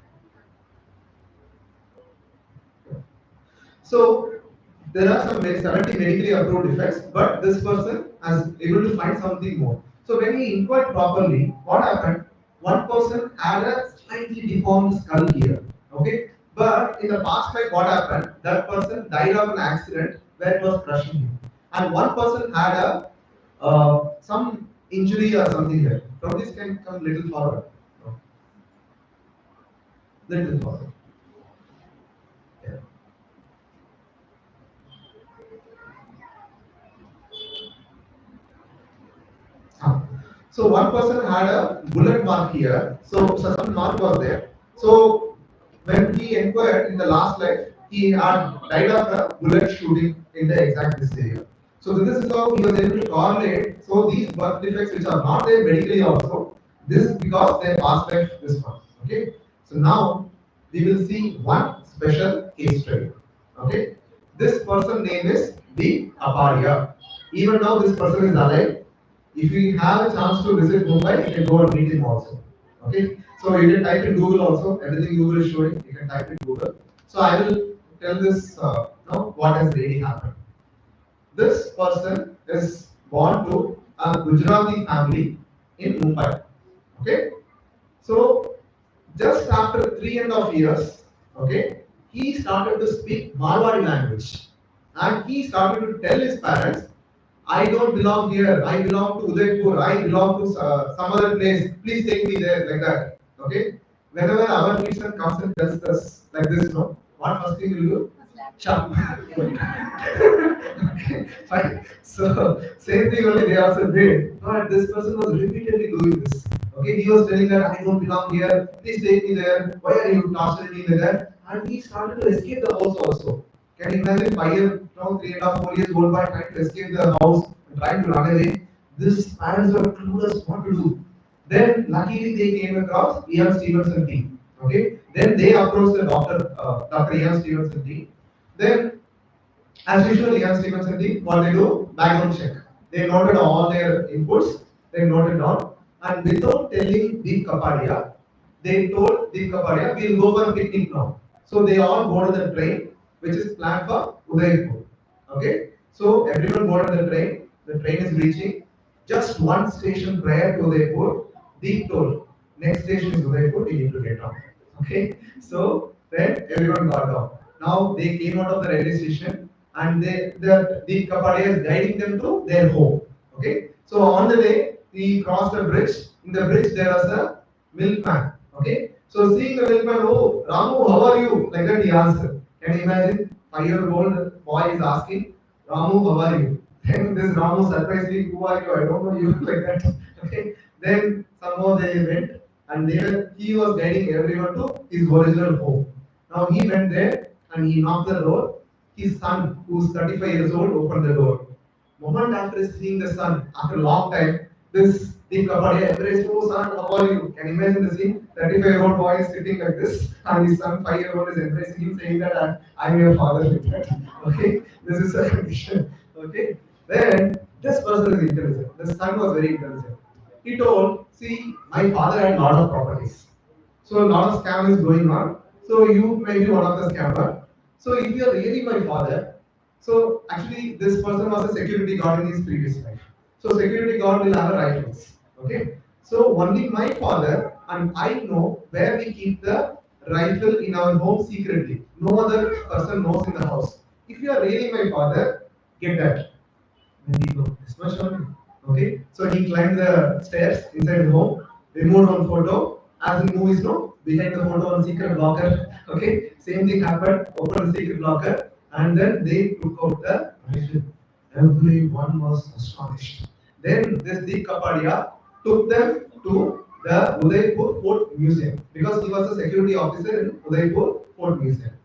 So there are some 70 medically approved defects, but this person has able to find something more. So when he inquired properly, what happened? One person had a slightly deformed skull here. Okay, but in the past life, what happened? That person died of an accident where it was crushing him, and one person had a some injury or something here. From this can come little forward, little forward. Yeah. Ah. So one person had a bullet mark here. So some mark was there. So when he inquired in the last life, he had died of a bullet shooting in the exact this area. So this is how he was able to correlate. So these birth defects which are not there medically also, this is because they past life this one. Okay. So now we will see one special case study. Okay. This person name is the Aparia. Even now this person is alive. If you have a chance to visit Mumbai, you can go and meet him also. Okay, so you can type in Google also. Everything Google is showing. You can type in Google. So I will tell this now what has really happened. This person is born to a Gujarati family in Mumbai. Okay, so just after 3.5 years, okay, he started to speak Marwari language, and he started to tell his parents, "I don't belong here. I belong to Udaipur. I belong to some other place. Please take me there," like that. Okay. Whenever our kids comes and tells us like this, no, what first thing will do? Chap. Okay, fine. So same thing only they also did. But this person was repeatedly doing this. Okay, he was telling her, "I don't belong here. Please take me there. Why are you torturing me like that?" And he started to escape the house also. Can you imagine 5 years, now 3.5, 4 years old boy trying to escape the house and trying to run away? These parents were clueless what to do. Then luckily they came across Ian Stevenson team. Okay, then they approached the doctor, Dr. Ian Stevenson team. Then, as usual, Ian Stevenson team, what they do? Background check. They noted all their inputs. They noted down, and without telling Deep Kapadia, they told Deep Kapadia, "We'll go for a picnic now." So they all boarded the train, which is planned for Udaipur. Okay, so everyone boarded the train. The train is reaching. Just one station prior to Udaipur, Deep told, "Next station is Udaipur. We need to get on." Okay, so then everyone got down. Now they came out of the railway station, and the Kapadia is guiding them to their home. Okay, so on the way we crossed a bridge. In the bridge there was a milkman. Okay, so seeing the milkman, "Oh, Ramu, how are you?" Like that he answered. Can you imagine? 5-year-old boy is asking, "Ramu, how are you?" Then this Ramu surprisingly, "Who are you? I don't know you." Like that. Okay. Then somehow they went, and he was guiding everyone to his original home. Now he went there and he knocked the door. His son, who's 35 years old, opened the door. Moment after seeing the son, after a long time, this Deep Kapadia embraced, "Oh son, how are you?" Can you imagine the scene? 35-year-old boy is sitting like this, and his son, 5-year-old, is embracing him, saying that, "I'm your father." Like that. Okay, this is a condition. Okay, then this person is intelligent. The son was very intelligent. He told, "See, my father had a lot of properties. So a lot of scam is going on. So you may be one of the scammer. So if you are really my father, so actually this person was a security guard in his previous life. So security guard will have a rifles. Okay. So only my father and I know where we keep the rifle in our home secretly. No other person knows in the house. If you are really my father, get that." Then he go, "This much only." Okay. So he climbed the stairs inside the home, removed one photo. As in movies, no, behind the photo one secret locker. Okay. Same thing happened. Opened the secret locker, and then they took out the rifle. Everyone was astonished. Then this Deep Kapadia took them to the Udaipur Fort Museum because he was a security officer in Udaipur Fort Museum.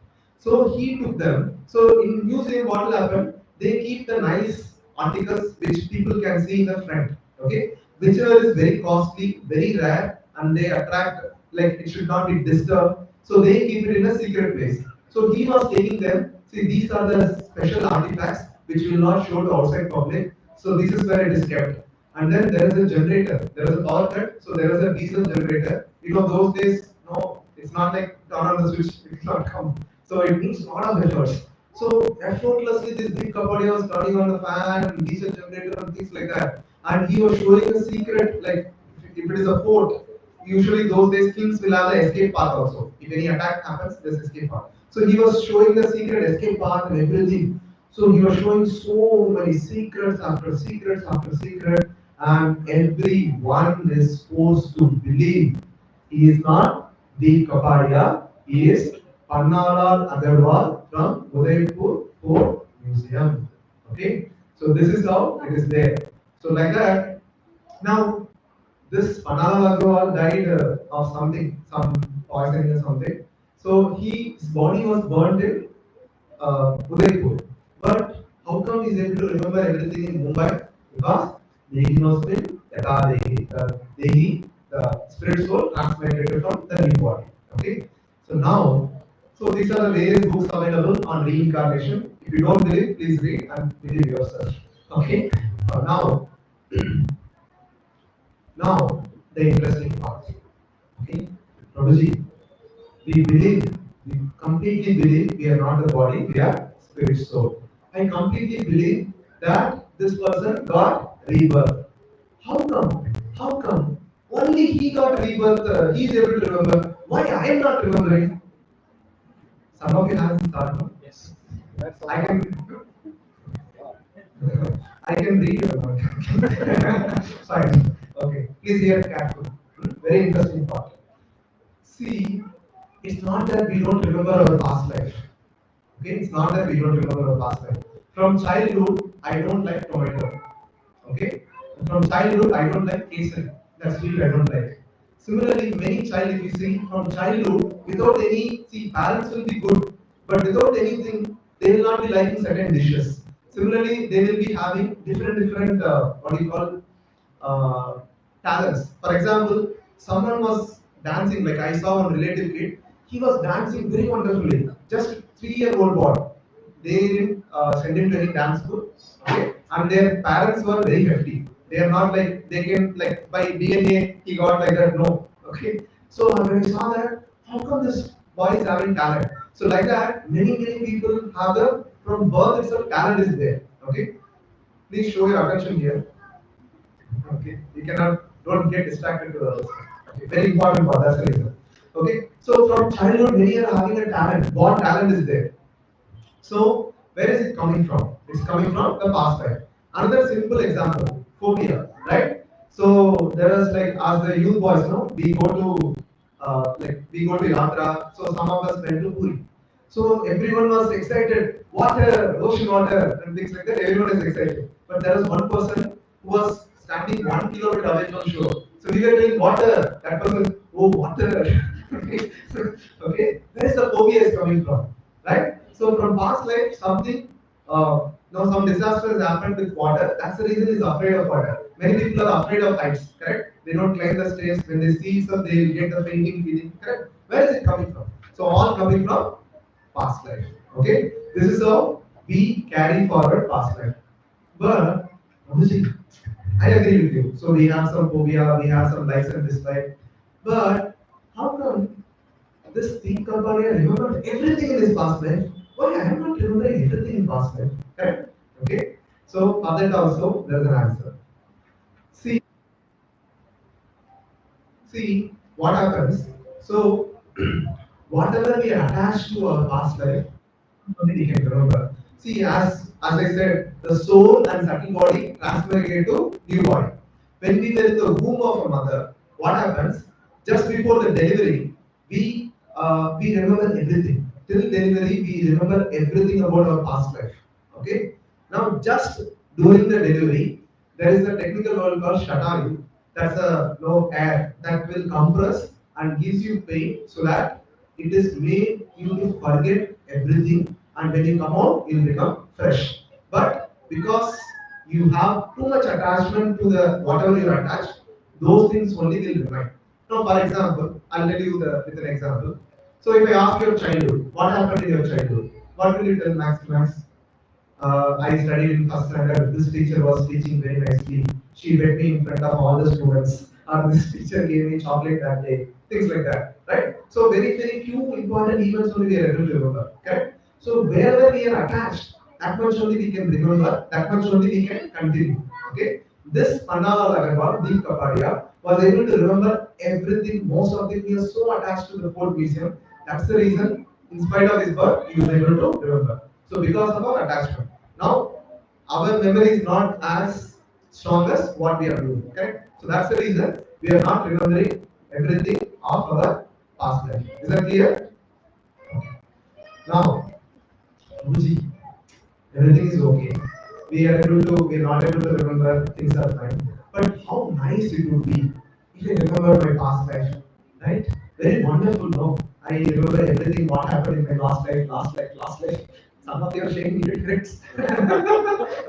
So he took them. So in museum, what will happen? They keep the nice articles which people can see in the front. Okay, whichever is very costly, very rare, and they attract like it should not be disturbed. So they keep it in a secret place. So he was taking them. See, these are the special artifacts which will not show to outside public. So this is where it is kept. And then there is a generator. There is a power cut. So there is a diesel generator. Those days, no, it's not like turn on the switch, it will not come. So it needs a lot of efforts. So effortlessly, this big Kapadia was turning on the fan, diesel generator, and things like that. And he was showing a secret, like if it is a fort, usually those days kings will have the escape path also. If any attack happens, there's escape path. So he was showing the secret escape path and everything. So he was showing so many secrets after secrets after secret, and everyone is supposed to believe he is not the Kapadia, he is Pannalal Agarwal from Udaipur Fort Museum. Okay, so this is how it is there. So like that, now this Panathur Agarwal died of something, some poisoning or something. So his body was burnt in Udaipur. But how come he's able to remember everything in Mumbai? Because Dehi was been Yata Dehi, Dehi, the spirit soul transmigrated from the new body. Okay. So now, so these are the various books available on reincarnation. If you don't believe, please read and believe yourself. Okay. Now, now the interesting part. Okay. Prabhuji, we believe, we completely believe we are not the body, we are spirit soul. I completely believe that this person got rebirth. How come? How come? Only he got rebirth, he is able to remember. Why I am not remembering? Some of you have this thought, no? Yes. I can I can read your mind. Fine. Okay. Please hear carefully. Very interesting part. See, it's not that we don't remember our past life. Okay, it's not that we don't remember our past life. From childhood, I don't like tomato. Okay, from childhood, I don't like kesari. That's sweet I don't like. Similarly, many child, if you see from childhood, without any, see, parents will be good, but without anything, they will not be liking certain dishes. Similarly, they will be having different, what do you call, uh, talents. For example, someone was dancing, like I saw one relative kid, he was dancing very wonderfully. Just 3-year-old boy. They didn't send him to any dance school, okay? And their parents were very hefty. They are not like they can like by DNA he got like that. No, okay. So when I saw that, how come this boy is having talent? So like that, many people have the from birth itself talent is there. Okay, please show your attention here. Okay, you cannot don't get distracted to others. Okay, very important part. That's the reason. Okay, so from childhood, many are having a talent. Born talent is there. So where is it coming from? It's coming from the past life. Another simple example, phobia, right? So there is like as the youth boys, we go to Yatra. So some of us went to Puri. So everyone was excited, water, ocean water, and things like that. Everyone is excited. But there was one person who was standing 1 kilometer away from shore. So we were doing water. That person, oh water. Okay, okay. Where is the phobia is coming from? Right? So from past life, something, some disaster has happened with water. That's the reason he's afraid of water. Many people are afraid of heights. Correct? They don't climb the stairs. When they see some, they will get the fainting feeling. Correct? Where is it coming from? So all coming from past life. Okay? This is how we carry forward past life. But Abhijit, I agree with you. So we have some phobia, we have some likes and dislikes. But how come this thing company remembered everything in his past life? Why I am not remembering everything in past life? Correct? Okay. So for that also there is an answer. See, see what happens. So whatever we attach to our past life, only we can remember. See, as I said, the soul and subtle body transmigrate to new body. When we were in the womb of a mother, what happens? Just before the delivery, we remember everything. Till delivery, we remember everything about our past life. Okay. Now, just during the delivery, there is a technical word called shatayu. That's a low air that will compress and gives you pain so that it is made you to forget everything, and when you come out, you'll become fresh. But because you have too much attachment to the whatever you're attached, those things only will remain. Now, for example, I'll tell you with an example. So, if I ask your childhood, what happened in your childhood? What will you tell Max to Max? I studied in first standard. This teacher was teaching very nicely. She met me in front of all the students. Or this teacher gave me chocolate that day. Things like that, right? So very few important events only we are able to remember. Correct? So wherever we are attached, that much only we can remember. That much only we can continue. Okay? This Panathur Agarwal, Deep Kapadia, was able to remember everything. Most of it, he was so attached to the Fort Museum. That's the reason, in spite of his birth, he was able to remember. So because of our attachment. Now, our memory is not as strong as what we are doing. Correct? So that's the reason we are not remembering everything of our past life. Is that clear? Now, Prabhuji, everything is okay. We are not able to remember, things are fine. But how nice it would be if I remember my past life, right? Very wonderful, no? I remember everything what happened in my last life. Some of you are shaking your heads.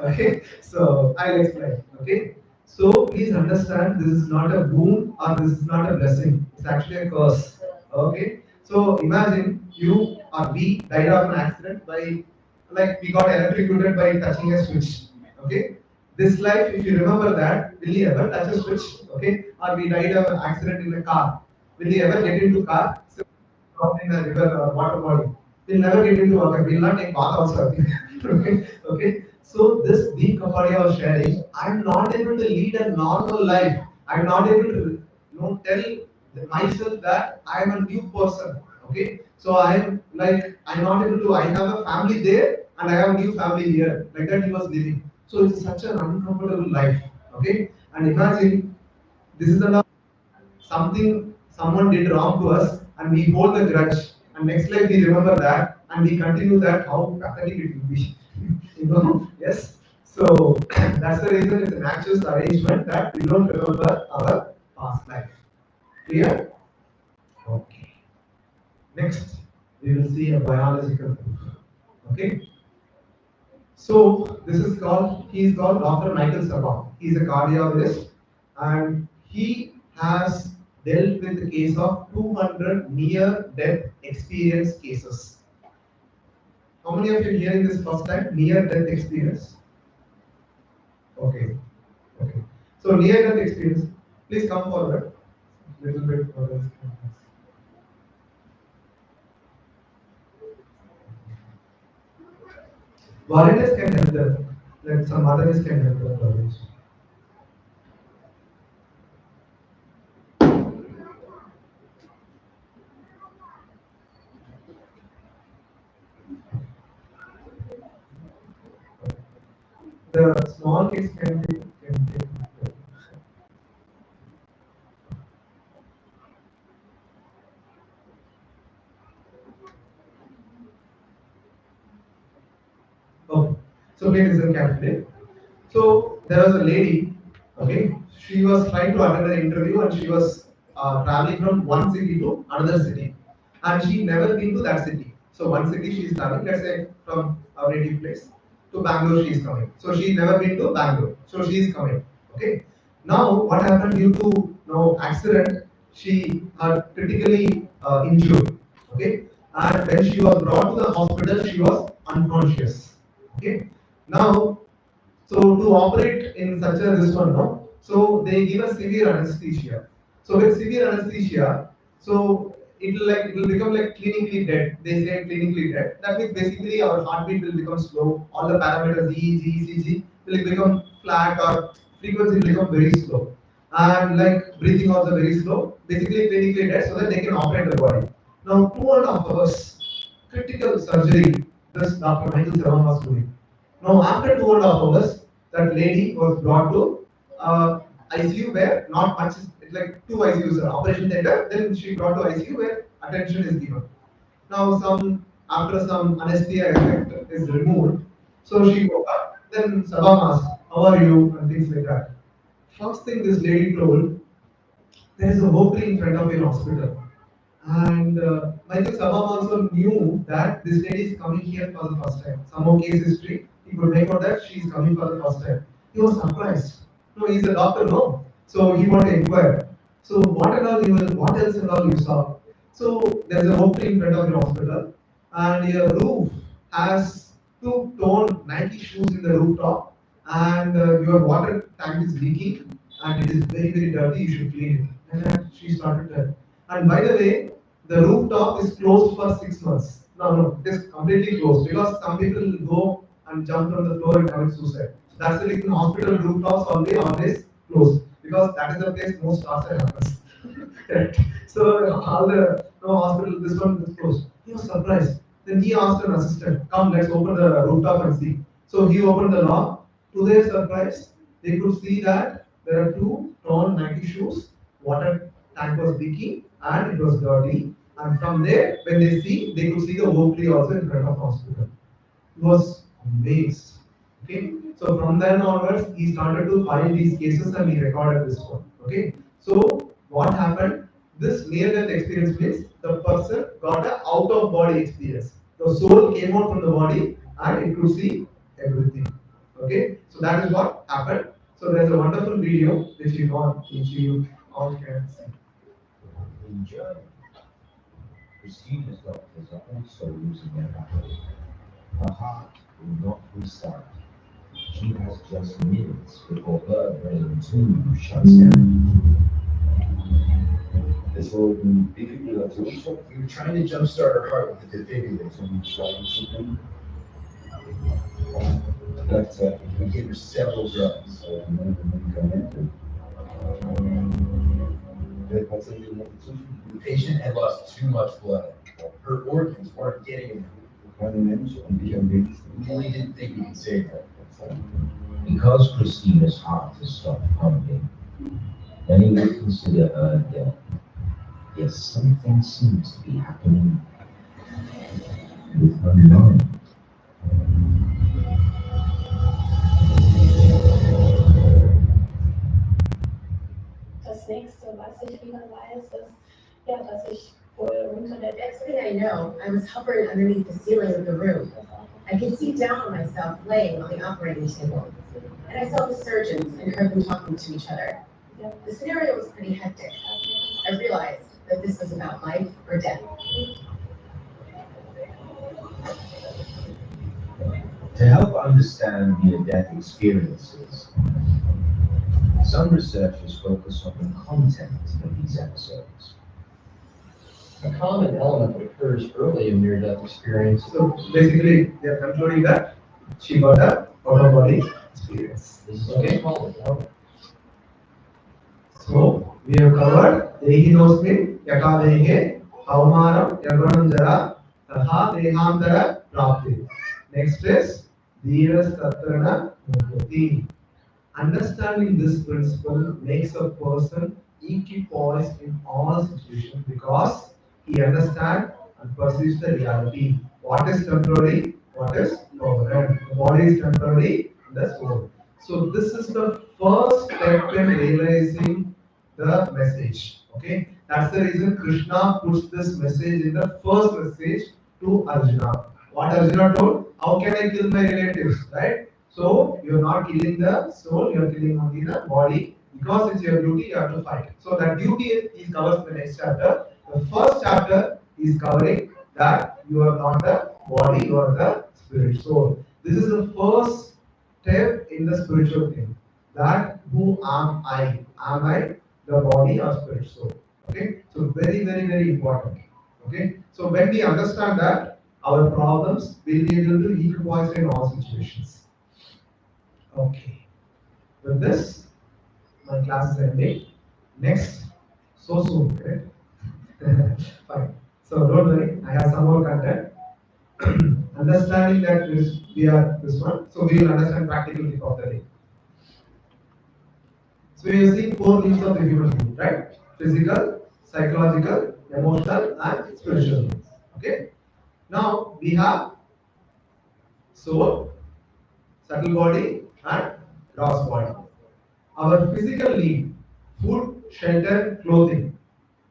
Okay, so I'll explain. Okay, so please understand this is not a boon or this is not a blessing. It's actually a curse. Okay, so imagine you or we died of an accident by, like, we got electrocuted by touching a switch. Okay, this life, if you remember that, will you ever touch a switch? Okay, or we died of an accident in a car. Will you ever get into car? Dropped in a river or water body? We'll never get into water. We'll not take bath also. Okay, okay. So this deep Kapadia was sharing, I'm not able to lead a normal life. I'm not able to, tell myself that I am a new person. Okay, so I'm not able to. I have a family there and I have a new family here. Like that he was living. So it's such an uncomfortable life. Okay, and imagine this is the someone did wrong to us and we hold the grudge and next life we remember that and we continue that, how pathetic it will be. Yes. So that's the reason it's a natural arrangement that we don't remember our past life. Clear? Okay. Next, we will see a biological proof. Okay. So this is called, he is called Dr. Michael Sabah. He is a cardiologist and he has dealt with the case of 200 near-death experience cases. How many of you are hearing this first time? Near-death experience? Okay. Okay. So near-death experience, please come forward. Little bit further. Volunteers can help them. Like some others can help them. The small kids can take. Okay. So please listen carefully. So there was a lady, okay, she was trying to attend an interview and she was traveling from one city to another city. And she never been to that city. So one city she is traveling, let's say from our native place to Bangalore she is coming. So she never been to Bangalore. So she is coming. Okay. Now what happened due to accident, she critically injured. Okay. And when she was brought to the hospital, she was unconscious. Okay. Now, so to operate in such a this one, no, so they give a severe anesthesia. So with severe anesthesia, so it will become like clinically dead. They say clinically dead. That means basically our heartbeat will become slow. All the parameters EEG, ECG will become flat or frequency will become very slow. And like breathing also very slow. Basically clinically dead so that they can operate the body. Now 2.5 hours critical surgery this Dr. Michael Sarwan was doing. Now, after 2.5 hours, that lady was brought to ICU where not much is, it's like two ICUs, operation theater. Then she brought to ICU where attention is given. Now, after some anesthesia effect is removed, so she woke up. Then Sabam asked, "How are you?" and things like that. First thing this lady told, there is a oak tree in front of your hospital. And Michael Sabam also knew that this lady is coming here for the first time. Some case history, he could make out that she is coming for the first time. He was surprised. No, he's a doctor, no? So he wanted to inquire. So what else and all you saw? So there's a oak tree in front of your hospital, and your roof has two torn Nike shoes in the rooftop, and your water tank is leaking, and it is very very dirty. You should clean it. And then she started that. And by the way, the rooftop is closed for 6 months. No, no, it is completely closed because some people go and jump from the floor and commit suicide. So that's the reason hospital rooftops always closed because that is the place most torture happens. Correct. So all the no hospital, this one is closed. He was surprised. Then he asked an assistant, "Come, let's open the rooftop and see." So he opened the lock. To their surprise, they could see that there are two torn Nike shoes. Water tank was leaking and it was dirty. And from there, when they could see the oak tree also in front of the hospital. He was amazed. Okay, so from then onwards, he started to file these cases and he recorded this one. Okay, so what happened? This near death experience means the person got an out of body experience. The soul came out from the body and it could see everything. Okay, so that is what happened. So there's a wonderful video which you all can see. In Germany, Christina's doctors are also losing their battle. Her heart will not restart. She has just minutes before her brain too shuts down. This will be difficult to also. We were trying to jumpstart her heart with the defibrillator and trying something. But we gave her several drugs. The patient had lost too much blood. Her organs weren't getting enough. We really didn't think we could save her. Because Christina's heart has stopped pumping, many will consider her dead. Yet something seems to be happening with her mind. Das nächste, was ich wieder weiß, ist, ja, dass ich wohl unter der Next Decke thing I know, I was hovering underneath the ceiling of the room. I could see down on myself laying on the operating table, and I saw the surgeons and heard them talking to each other. The scenario was pretty hectic. I realized that this was about life or death. To help understand near-death experiences, some researchers focus on the content of these episodes. A common element that occurs early in near-death experience. So basically, they are concluding that she got a out-of-body experience. This is Okay. what's called. So we have covered Dehinosmin, Yakadehe, Avamaram, Yagananjara, Taha Dehantara Prapti. Next is Dheera Sattana Mukti. Understanding this principle makes a person equipoised in all situations because he understands and perceives the reality. What is temporary? What is permanent? The body is temporary, the soul. So this is the first step in realizing the message. Okay, that's the reason Krishna puts this message in the first message to Arjuna. What Arjuna told? How can I kill my relatives? Right? So you're not killing the soul, you're killing only the body. Because it's your duty, you have to fight. So that duty is covers the next chapter. The first chapter is covering that you are not the body, you are the spirit soul. This is the first step in the spiritual thing. That who am I? Am I the body or spirit soul? Okay, so very, very, very important. Okay, so when we understand that, our problems will be able to equalize in all situations. Okay, with this, my class is ending. Next, so soon, correct? Fine. So don't worry, I have some more content. Understanding that we are this one, so we will understand practically of the day. So you see four needs of the human being, right? Physical, psychological, emotional, and spiritual needs. Okay. Now we have soul, subtle body, and gross body. Our physical need, food, shelter, clothing,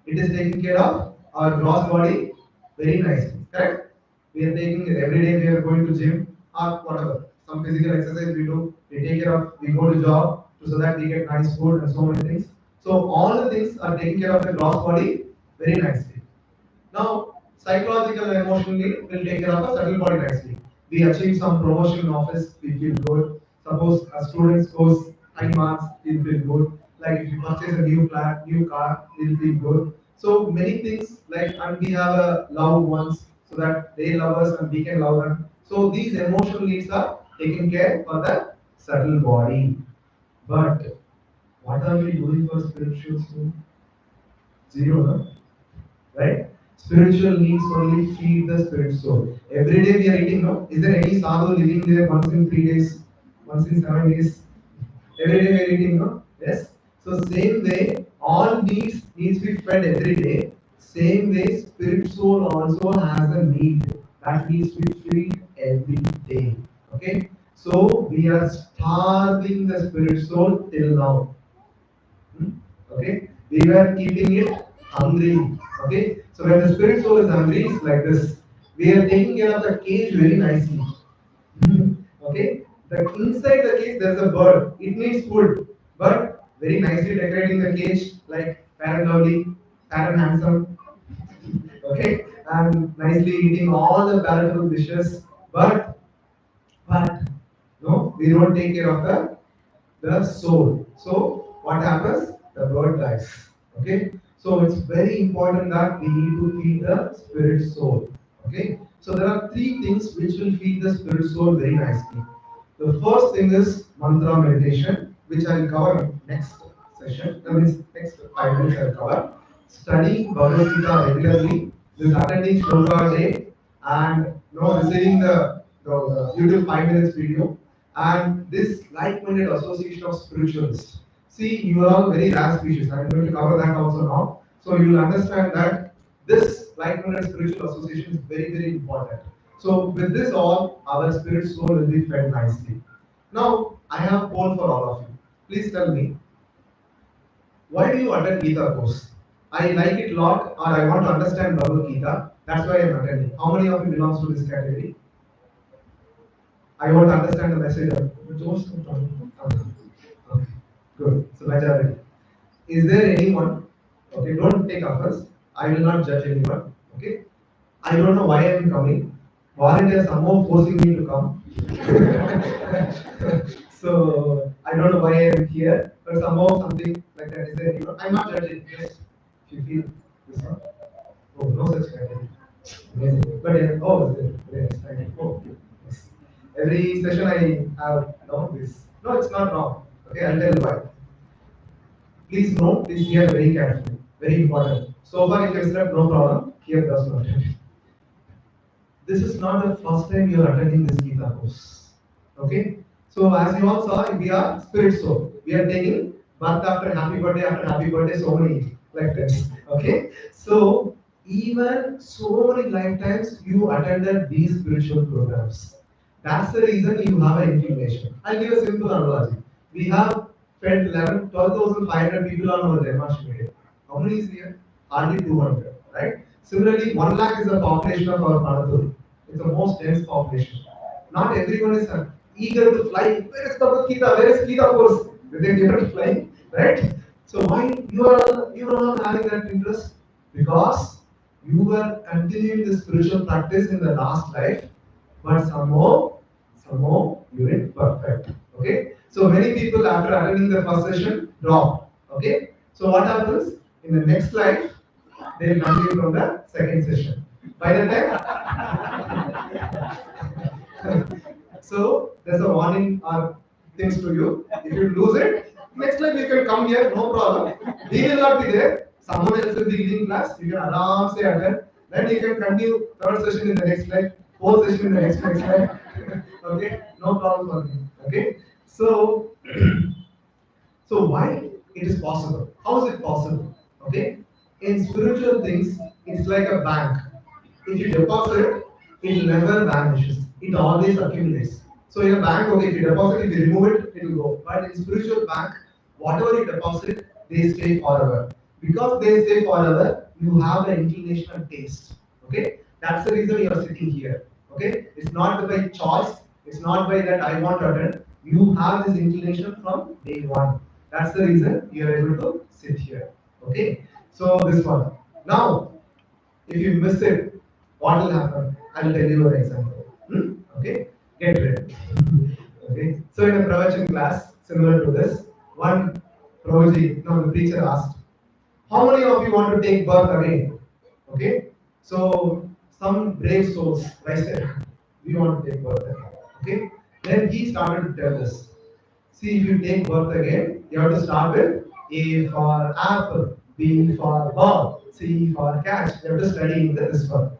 it is taking care of our gross body very nicely. Correct? We are taking it every day. We are going to gym or whatever. Some physical exercise we do. We take care of. We go to job so that we get nice food and so many things. So all the things are taken care of the gross body very nicely. Now, psychological and emotionally will take care of the subtle body nicely. We achieve some promotion in office, we feel good. Suppose a student scores high marks, we'll feel good. Like if you purchase a new flat, new car, we'll feel good. So many things like, and we have a loved ones so that they love us and we can love them. So these emotional needs are taken care for the subtle body. But what are we doing for spiritual soul? Zero, no? Right? Spiritual needs only feed the spirit soul. Every day we are eating, no? Is there any sadhu living there once in 3 days, once in 7 days? Every day we are eating, no? Yes. So same way, all needs to be fed every day. Same way, spirit soul also has a need that needs to be filled every day. Okay. So we are starving the spirit soul till now. Okay, we were keeping it hungry. Okay, so when the spirit soul is hungry, it's like this. We are taking care of the cage very nicely. Okay, the inside the cage there's a bird. It needs food, but very nicely decorating the cage like parent lovely, parent handsome. Okay, and nicely eating all the palatable dishes, but no, we don't take care of the soul. So what happens? The bird dies. Okay. So it's very important that we need to feed the spirit soul. Okay. So there are three things which will feed the spirit soul very nicely. The first thing is mantra meditation, which I will cover next session. That means next 5 minutes I will cover. Study Bhagavad Gita regularly. This attending Shloka a day and receiving the YouTube 5 minutes video and this like-minded association of spiritualists. See, you are all very rare species. I'm going to cover that also now. So you will understand that this like-minded spiritual association is very, very important. So with this all, our spirit soul will be fed nicely. Now, I have a poll for all of you. Please tell me, why do you attend Gita course? I like it a lot or I want to understand Bhagavad Gita. That's why I'm attending. How many of you belongs to this category? I want to understand the message of Joseph. Okay, good. So majority. Is there anyone? Okay, don't take offense. I will not judge anyone. Okay. I don't know why I am coming. Volunteers somehow forcing me to come. So I don't know why I am here, but somehow something like that is there. I'm not judging. Just if you feel this one. Oh, no such category. Amazing. But oh, very nice. Thank you. Oh, yes. Every session I have this. No, it's not wrong. Okay, I'll tell you why. Please note, please hear very carefully. Very important. So far, if you slept, no problem. Here does not. This is not the first time you are attending this Gita course. Okay? So as you all saw, we are spirit soul. We are taking birth after happy birthday, so many like this. Okay? So even so many lifetimes you attended these spiritual programs. That's the reason you have an inclination. I'll give a simple analogy. We have fed 12,500 people on our Janmashtami day. How many is here? Hardly 200, right? Similarly, 1 lakh is the population of our Panathur. It's the most dense population. Not everyone is eager to fly. Where is Bhagavad Gita? Where is Gita course? They didn't fly, right? So why you are not having that interest? Because you were continuing the spiritual practice in the last life, but somehow you didn't perfect. Okay? So many people after attending the first session drop. Okay? So what happens? In the next life, they will continue from the second session. By the time so there's a warning or things to you. If you lose it, next life you can come here, no problem. We will not be there. Someone else will be giving class. You can aram say attend. Then you can continue third session in the next life, fourth session in the next life. Okay, no problem for me. Okay, so so why it is possible? How is it possible? Okay, in spiritual things, it's like a bank. If you deposit, it never vanishes. It always accumulates. So in a bank, okay, if you deposit, if you remove it, it will go. But in spiritual bank, whatever you deposit, they stay forever. Because they stay forever, you have an inclination and taste. Okay, that's the reason you are sitting here. Okay, it's not by choice. It's not by that I want to attend. You have this inclination from day one. That's the reason you are able to sit here. Okay. So this one. Now, if you miss it, what will happen? I will tell you an example. Okay. Get ready. Okay. So in a pravachan class, similar to this, one Prabhuji, the preacher asked, how many of you want to take birth again? Okay. So some brave souls raised their hand. We want to take birth again. Okay. Then he started to tell us. See, if you take birth again, you have to start with A for apple, B for ball, C for catch. You have to study in this one.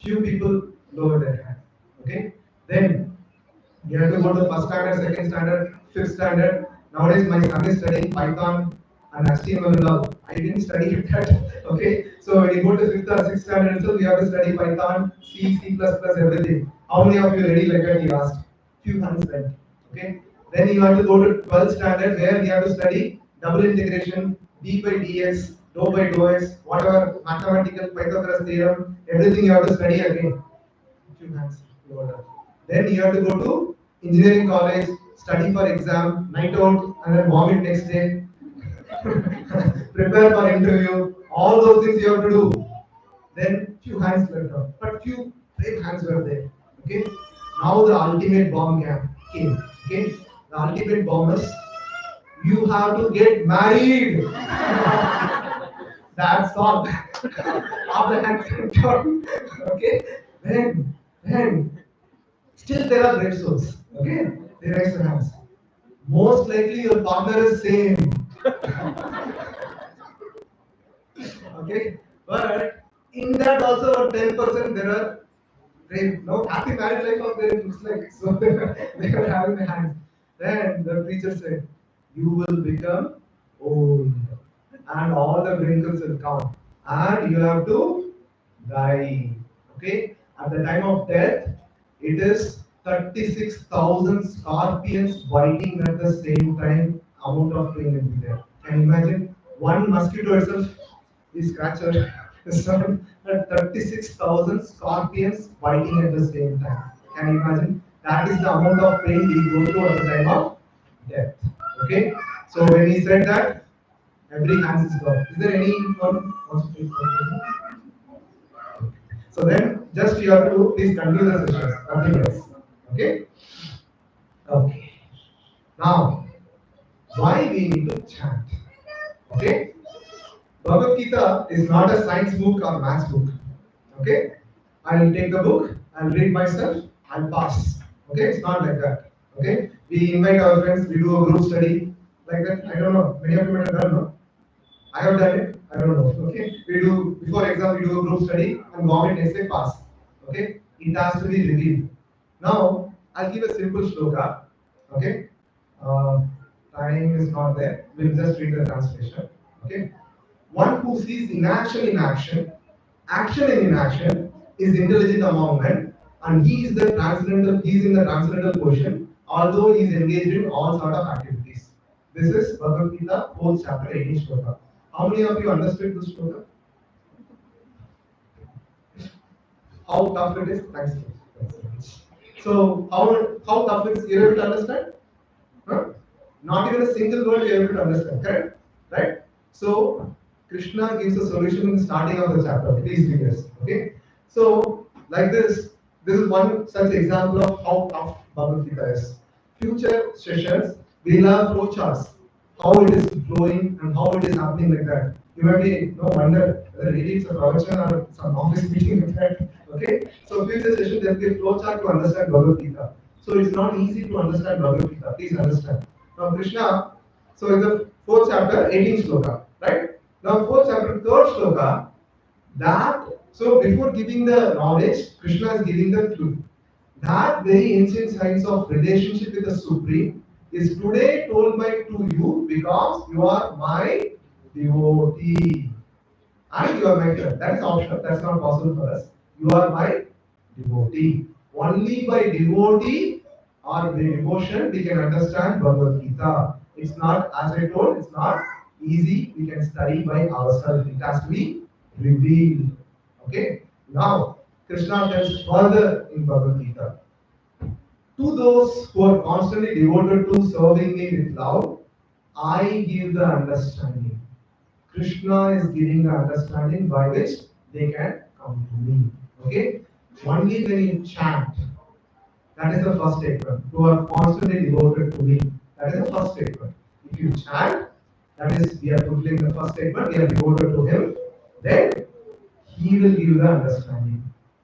Few people lower their hand. Okay. Then you have to go to first standard, second standard, fifth standard. Nowadays, my son is studying Python and HTML and all. I didn't study that. Okay, so when you go to fifth or sixth standard itself, you have to study Python, C, C++, everything. How many of you ready like that? He asked. Few hands went. Okay, then you have to go to 12th standard where you have to study double integration, d by dx, dou by dou x, whatever mathematical Pythagoras theorem, everything you have to study again. Few hands lower. Then you have to go to engineering college, study for exam, night out, and then vomit next day. Prepare for interview. All those things you have to do. Then few hands went up, but few brave hands were there. Okay. Now the ultimate bomb came. Okay. The ultimate bomb is you have to get married. That's all. All the hands went down. Okay. Then still there are brave souls. Okay. They raise their hands. Most likely your partner is same. Okay, but in that also 10% there are brave. No happy married life of there looks like so they are having a hand. Then the preacher said, "You will become old, and all the wrinkles will come, and you have to die." Okay, at the time of death, it is 36,000 scorpions biting at the same time. Amount of pain will be there. Can you imagine? One mosquito itself is scratcher. So 36,000 scorpions biting at the same time. Can you imagine? That is the amount of pain we go through at the time of death. Okay. So when he said that, every hand is gone. Is there anyone wants to take question? So then, just you have to please continue the sessions. Nothing else. Okay. Okay. Now, why we need to chant? Okay. Bhagavad Gita is not a science book or maths book. Okay. I'll take the book, I'll read myself, I'll pass. Okay. It's not like that. Okay. We invite our friends, we do a group study like that. I don't know. Many of you might have done, no? I have done it. I don't know. Okay. We do before exam. We do a group study and vomit next day pass. Okay. It has to be revealed. Now I'll give a simple shloka. Okay. Time is not there. We'll just read the translation. Okay. One who sees inaction in action, action in inaction, is intelligent among men, and he is the transcendental. He is in the transcendental position, although he is engaged in all sort of activities. This is Bhagavad Gita, 4th chapter, 18th shloka. How many of you understood this shloka? How tough it is? Thanks. So how tough it is? You're able to understand? Huh? Not even a single word you're able to understand. Correct? Right? So Krishna gives a solution in the starting of the chapter. Please read this. Okay? So like this is one such example of how tough Bhagavad Gita is. Future sessions we'll have flow charts, how it is flowing and how it is happening like that. You may be wonder whether really it's a pravachan or some office meeting like that. Okay? So future session there will be a flow chart to understand Bhagavad Gita. So it's not easy to understand Bhagavad Gita. Please understand. Now Krishna, so in the 4th chapter, 18th shloka, right? Now 4th chapter, 3rd shloka, that, so before giving the knowledge, Krishna is giving the truth. That very ancient science of relationship with the Supreme is today told by to you because you are my devotee. And you are my friend. That is optional, that's not possible for us. You are my devotee. Only by devotee or by devotion we can understand Bhagavad Gita. It's not, as I told, it's not easy. We can study by ourselves. It has to be revealed. Okay. Now, Krishna tells further in Bhagavad Gita. To those who are constantly devoted to serving me with love, I give the understanding. Krishna is giving the understanding by which they can come to me. Okay? Only when you chant, that is the first statement. You are constantly devoted to me. That is the first statement. If you chant, that is, we are fulfilling the first statement, we are devoted to him, then he will give you the understanding.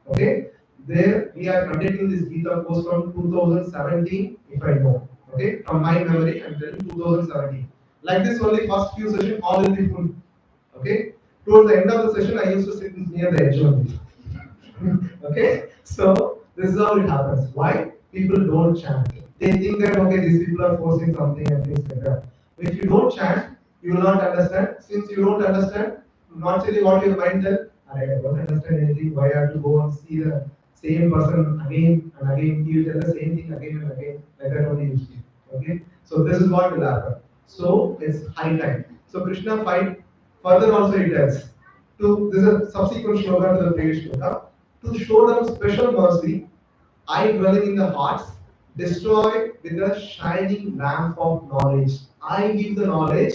Okay? There we are conducting this Gita course from 2017, if I know. Okay? From my memory, I'm telling 2017. Like this, only first few sessions, all will be full. Okay? Towards the end of the session, I used to sit near the edge only. Okay? So this is how it happens. Why? People don't chant. They think that okay, these people are forcing something and things like that. If you don't chant, you will not understand. Since you don't understand, naturally what your mind tells, I don't understand anything, why I have to go and see the same person again and again, he will tell the same thing again and again, like that only you see. Okay? So this is what will happen. So it's high time. So Krishna fight further also he tells. This is a subsequent shloka to the previous shloka. To show them special mercy, I dwelling in the hearts, destroy with a shining lamp of knowledge. I give the knowledge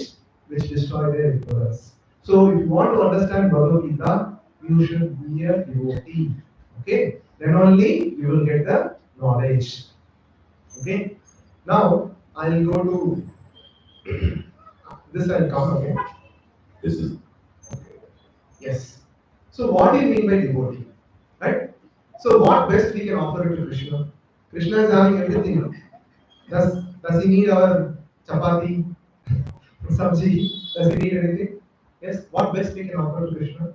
which destroy their ignorance. So if you want to understand Bhagavad Gita, you should be a devotee. Okay? Then only you will get the knowledge. Okay? Now I'll go to this I'll come again. This is Yes. So what do you mean by devotee? Right? So what best we can offer it to Krishna? Krishna is having everything. No? Does he need our chapati, sabji? Does he need anything? Yes. What best we can offer to Krishna?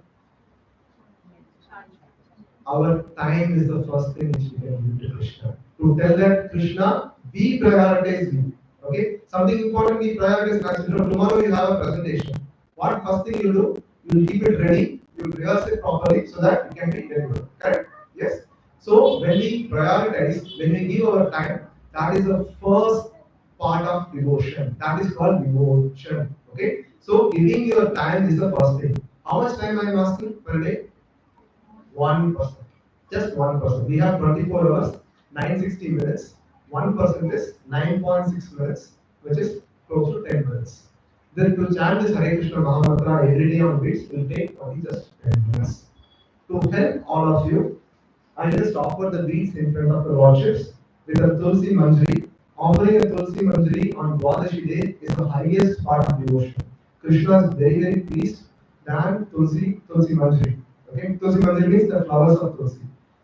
Our time is the first thing which we can give to Krishna. To tell that Krishna, we prioritize you. Okay? Something important we prioritize naturally. Tomorrow you have a presentation. What first thing you do? You will keep it ready, you will rehearse it properly so that it can be delivered. Correct? Yes? So when we prioritize, when we give our time, that is the first part of devotion. That is called devotion. Okay? So giving your time is the first thing. How much time I am asking per day? 1%. Just 1%. We have 24 hours, 960 minutes. 1% is 9.6 minutes, which is close to 10 minutes. Then to chant this Hare Krishna Mahamantra every day on beats will take only just 10 minutes. To help all of you, I just offer the beats in front of the lordships with a Tulsi Manjari. Offering a Tulsi Manjari on Dwadashi day is the highest part of devotion. Krishna is very, very pleased than Tulsi Manjari. Okay, Tulsi Manjari means the flowers of Tulsi.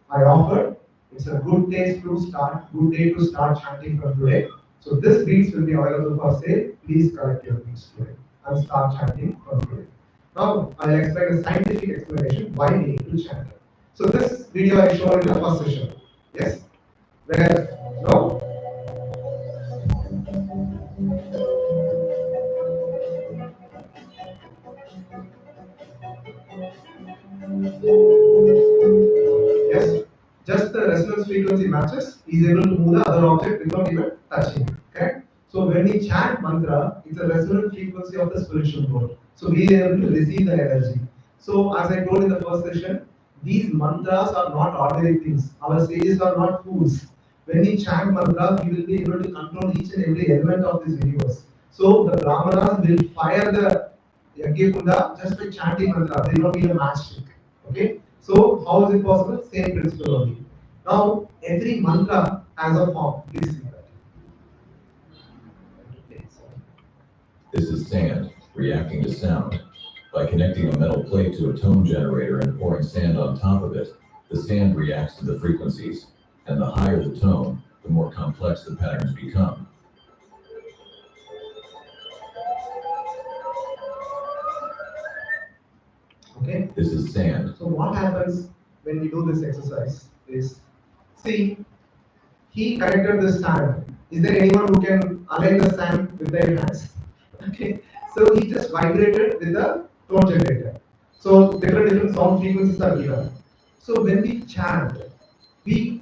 I offer. It's a good day to start chanting from today. So this beads will be available for sale. Please collect your beads today and start chanting from today. Now I'll explain a scientific explanation why we need to chant. So this video I showed in the first session. Yes? Where no? Yes? Just the resonance frequency matches, he is able to move the other object without even touching it. Correct? So when we chant mantra, it's a resonant frequency of the spiritual world. So we are able to receive the energy. So as I told in the first session, these mantras are not ordinary things. Our sages are not fools. When we chant mantra, we will be able to control each and every element of this universe. So the brahmanas will fire the Yajna just by chanting mantra. They don't need a matchstick. Okay? So how is it possible? Same principle only. Now every mantra has a form. Please see that. This is sand reacting to sound. By connecting a metal plate to a tone generator and pouring sand on top of it, the sand reacts to the frequencies, and the higher the tone, the more complex the patterns become. Okay? This is sand. So what happens when we do this exercise is, see, he connected the sand. Is there anyone who can align the sand with their hands? Okay. So he just vibrated with the tone generator. So different sound frequencies are given. So when we chant, we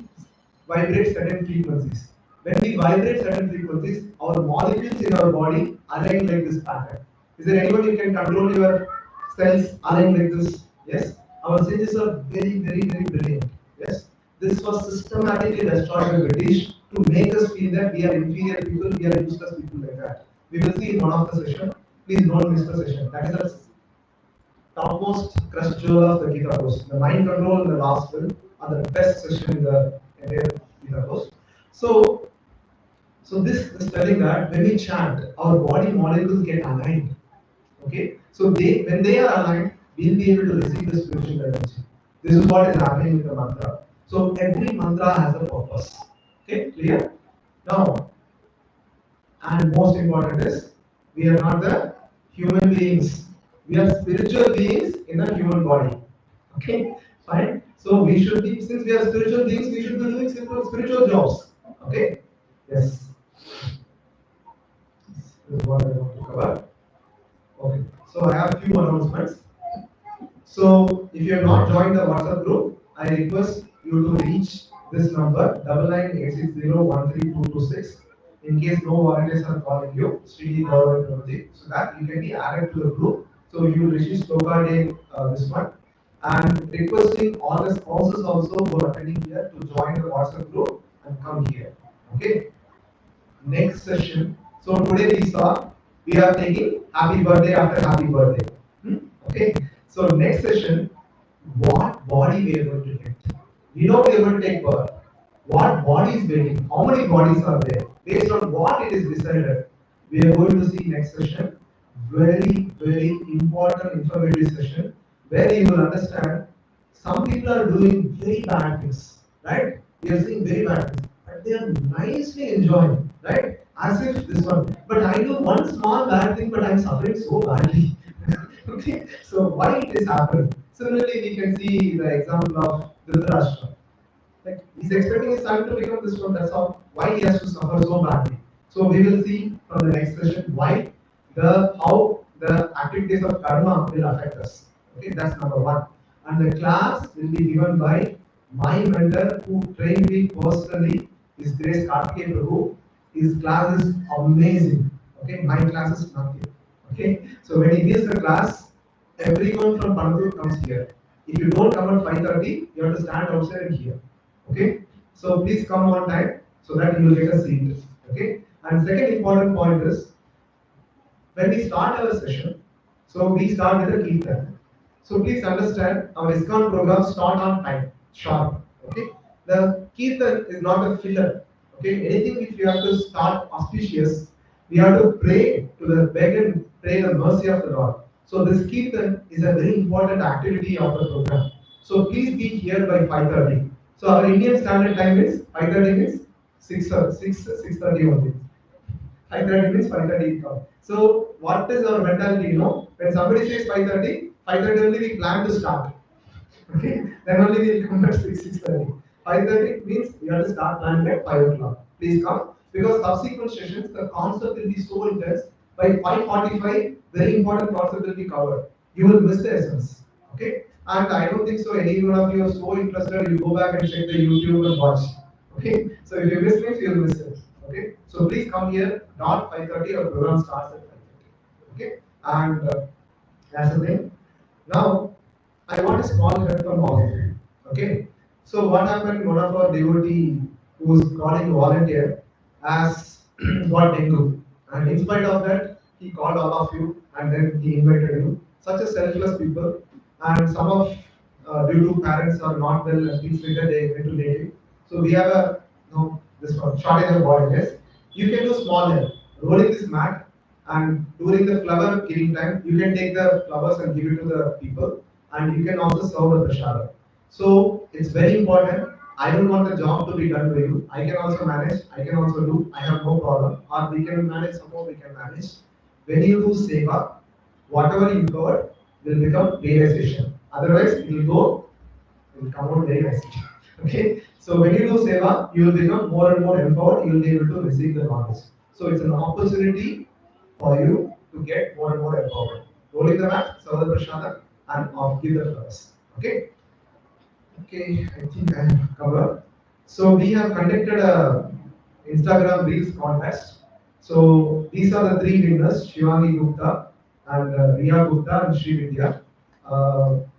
vibrate certain frequencies. When we vibrate certain frequencies, our molecules in our body align like this pattern. Is there anyone who can control your cells align like this? Yes. Our sages are very, very, very brilliant. Yes. This was systematically destroyed by British to make us feel that we are inferior people, we are useless people like that. we will see in one of the session. Please don't miss the session. That is the topmost crust jewel of the Gita course. The mind control and the last will are the best session in the entire Gita course. So this is telling that when we chant, our body molecules get aligned. Okay, so when they are aligned, we'll be able to receive the spiritual energy. This is what is happening with the mantra. So every mantra has a purpose. Okay, clear? Now, and most important is we are not the human beings. We are spiritual beings in a human body. Okay, fine. So we should be, since we are spiritual beings, we should be doing simple spiritual jobs. Okay, yes. This is what I want to cover. Okay, so I have few announcements. So if you have not joined the WhatsApp group, I request you to reach this number 9986013226 in case no volunteers are calling you, Sri Gaurav Prabhuji, so that you can be added to the group. So you will receive Sloka Day this month. And requesting all the sponsors also who are attending here to join the WhatsApp group and come here. Okay. Next session. So today we saw we are taking happy birthday after happy birthday. Okay. So next session, what body we are going to get? We know we are going to take birth. What body is waiting? How many bodies are there? Based on what it is decided, we are going to see next session. Very, very important informative session where you will understand some people are doing very bad things, right? We are seeing very bad things, but they are nicely enjoying, right? As if this one, but I do one small bad thing, but I'm suffering so badly. Okay, so why it is happening? Similarly, we can see the example of Dhritarashtra. Like he's expecting his son to become this one. That's all. Why he has to suffer so badly? So we will see from the next session why how the activities of karma will affect us. Okay, that's number one. And the class will be given by my mentor who trained me personally. His Grace Karthikeya Prabhu. His class is amazing. Okay, my class is nothing. Okay, so when he gives the class, everyone from Panathur comes here. If you don't come at 5:30, you have to stand outside and hear. Okay, so please come on time so that you will get a seat. Okay, and second important point is when we start our session, so we start with a Kirtan. So please understand our ISKCON programs start on time, sharp. Okay, the Kirtan is not a filler. Okay, anything if you have to start auspicious, we have to pray to the beg and pray the mercy of the Lord. So this Kirtan is a very important activity of the program. So please be here by 5:30. So our Indian standard time is 5:30 means 6:30 only. 5:30 means 5:30 come. So what is our mentality? You know, when somebody says 5:30, 5:30 only we plan to start. Okay, then only we will come at 6:30. 5:30 means we have to start planning at 5 o'clock. Please come because subsequent sessions the concept will be so intense. By 5:45, very important concept will be covered. You will miss the essence. Okay, and I don't think so. Any one of you are so interested, you go back and check the YouTube and watch. Okay, so if you miss it, you will miss it. Okay, so please come here. Not 5:30. Our program starts at 5:30. Okay, and that's the thing. Now I want a small help from all of you. Okay, so what happened? One of our devotee who was calling volunteer has got dengue, and in spite of that, he called all of you and then he invited you. Such a selfless people, and some of due to parents are not well and things later they went to native. So we have a this one shortage of volunteers. You can do small help, rolling this mat, and during the flower giving time, you can take the flowers and give it to the people, and you can also serve the prasada. So it's very important. I don't want the job to be done by you. I can also manage. I can also do. I have no problem. Or we can manage. Somehow we can manage. When you do seva, whatever you cover will become realization. Otherwise, it will come out very nicely. Okay. So when you do seva, you will become more and more empowered. You will be able to receive the knowledge. So it's an opportunity for you to get more and more empowered. Rolling the mat, serve the prasada, and give the flowers. Okay. Okay, I think I have covered. So we have conducted a Instagram Reels contest. So these are the three winners: Shivani Gupta and Riya Gupta and Sri Vidya.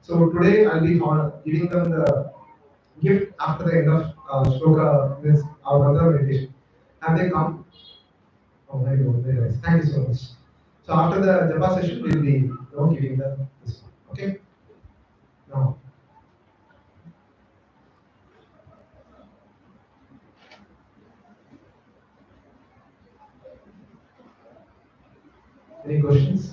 So today I'll be giving them the gift after the end of Shloka, this our other meditation. Have they come? Oh, very good, very nice. Thank you so much. So after the japa session, we'll be giving the this one. Okay. Now, any questions?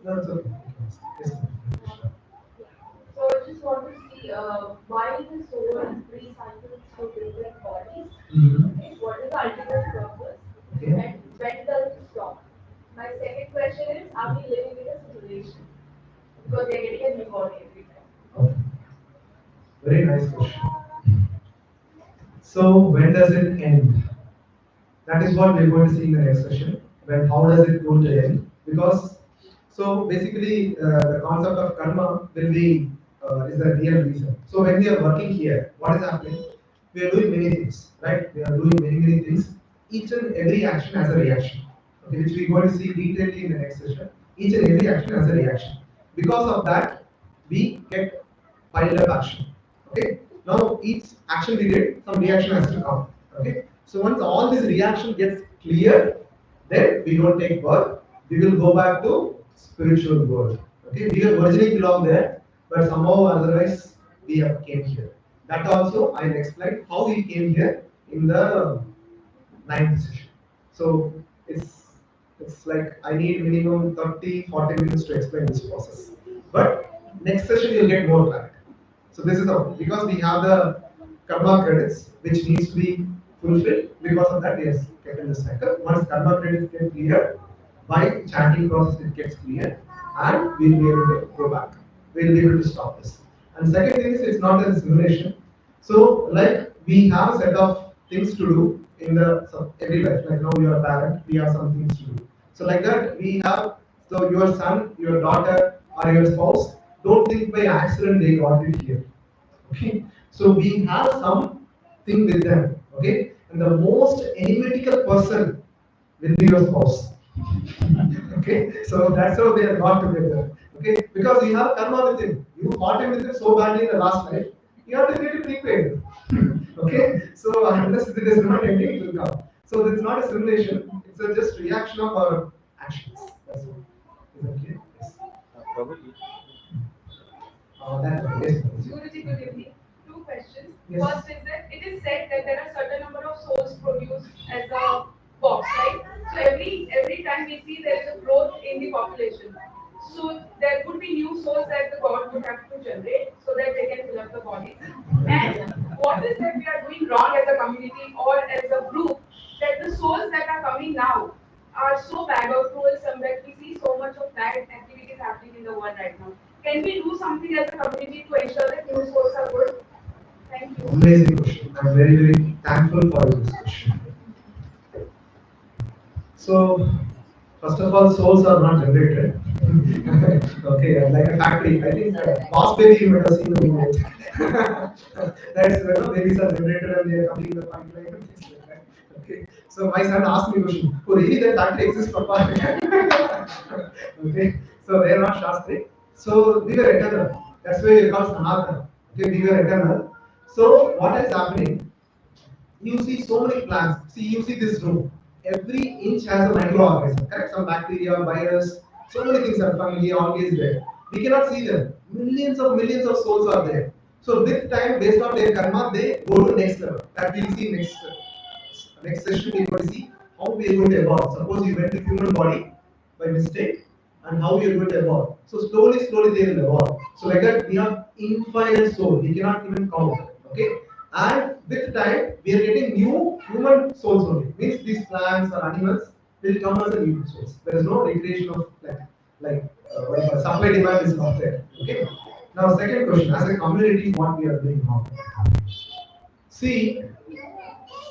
No, it's okay. Yes. So I just want to see why the soul recycles through different bodies. Mhm. What is the ultimate purpose? Okay. And when does it stop? My second question is, are we living in a simulation? Because we are getting a new body every time. Okay. Very nice question. So when does it end? That is what we're going to see in the next session. When how does it go to end? Because so basically the concept of karma will be is the real reason. So when we are working here, what is happening? We are doing many things, right? We are doing many things. Each and every action has a reaction, okay, which we are going to see detailedly in the next session. Each and every action has a reaction. Because of that, we get piled up action. Okay. Now each action we did, some reaction has to come. Okay. So once all this reaction gets clear, then we don't take birth. We will go back to spiritual world. Okay. We originally belong there, but somehow or otherwise we have came here. That also I will explain how we came here in the ninth session. So it's like I need minimum 30-40 minutes to explain this process. But next session you'll get more clarity. So this is how, because we have the karma credits which needs to be fulfilled. Because of that, yes, kept in the cycle. Once karma credits get clear, by chanting process it gets clear, and we'll be able to go back. We'll be able to stop this. And second thing is it's not a simulation. So like we have a set of things to do in the every life. Like now you are a parent, we have some things to do. So like that we have, so your son, your daughter, or your spouse, don't think by accident they got it here. Okay, so we have something with them. Okay, and the most enigmatical person will be your spouse. Okay, so that's how they are got together. Okay, because you have karma with him. You fought him with him so badly in the last life. You have to get it repaid. Okay, so unless it is not ending, it will come. So it's not a simulation. It's a just reaction of our actions. That's all. Is that clear? Yes. Prabhuji, That's right. Yes. Guruji, good evening. Two questions. Yes. First is that it is said that there are certain number of souls produced as a box, right? So every time we see there is a growth in the population. So there would be new souls that the God would have to generate so that they can fill up the bodies. And what is that we are doing wrong as a community or as a group that the souls that are coming now are so bad or cruel that we see so much of bad activities happening in the world right now. Can we do something as a community to ensure that new souls are good? Thank you. Amazing question. I'm very thankful for this question. So, first of all, souls are not generated. Okay, like a factory. I think Boss Baby, you might have seen the movie. That's babies are generated and they are coming in the pipeline and things like that. Okay, so my son asked me a question. Oh, really, that factory exists, Papa? Okay, so they are not Shastri. So we were eternal. That's why we call Sanatana. Okay, we were eternal. So what is happening? You see so many plants. See, you see this room. Every inch has a microorganism, correct? Some bacteria, virus, so many things are fungi, always there. We cannot see them. Millions of souls are there. So with time, based on their karma, they go to next level. That we'll see next session. We're going to see how we are going to evolve. Suppose you went to human body by mistake, and how you are going to evolve. So slowly they will evolve. So like that, we have infinite soul. We cannot even count. Okay. And with time, we are getting new human souls only. Means these plants or animals will come as a new souls. There is no recreation of what you call supply demand is not there. Okay. Now, second question: as a community, what we are doing now? See,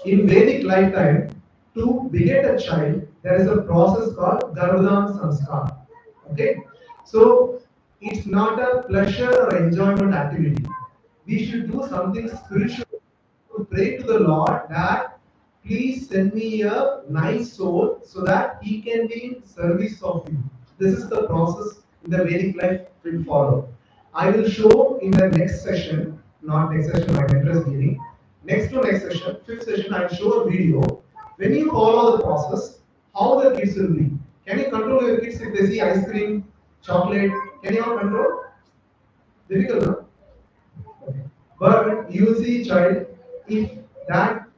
in Vedic lifetime, to beget a child, there is a process called Garbhodhan Sanskar. Okay, so it's not a pleasure or enjoyment activity. We should do something spiritual to pray to the Lord that please send me a nice soul so that he can be in service of you. This is the process in the Vedic life will follow. I will show in the next session, not next session, my mentor is giving. Next to next session, fifth session, I will show a video. When you follow the process, how the kids will be. Can you control your kids if they see ice cream, chocolate? Can you all control? Difficult, no? Okay. But you will see child, if that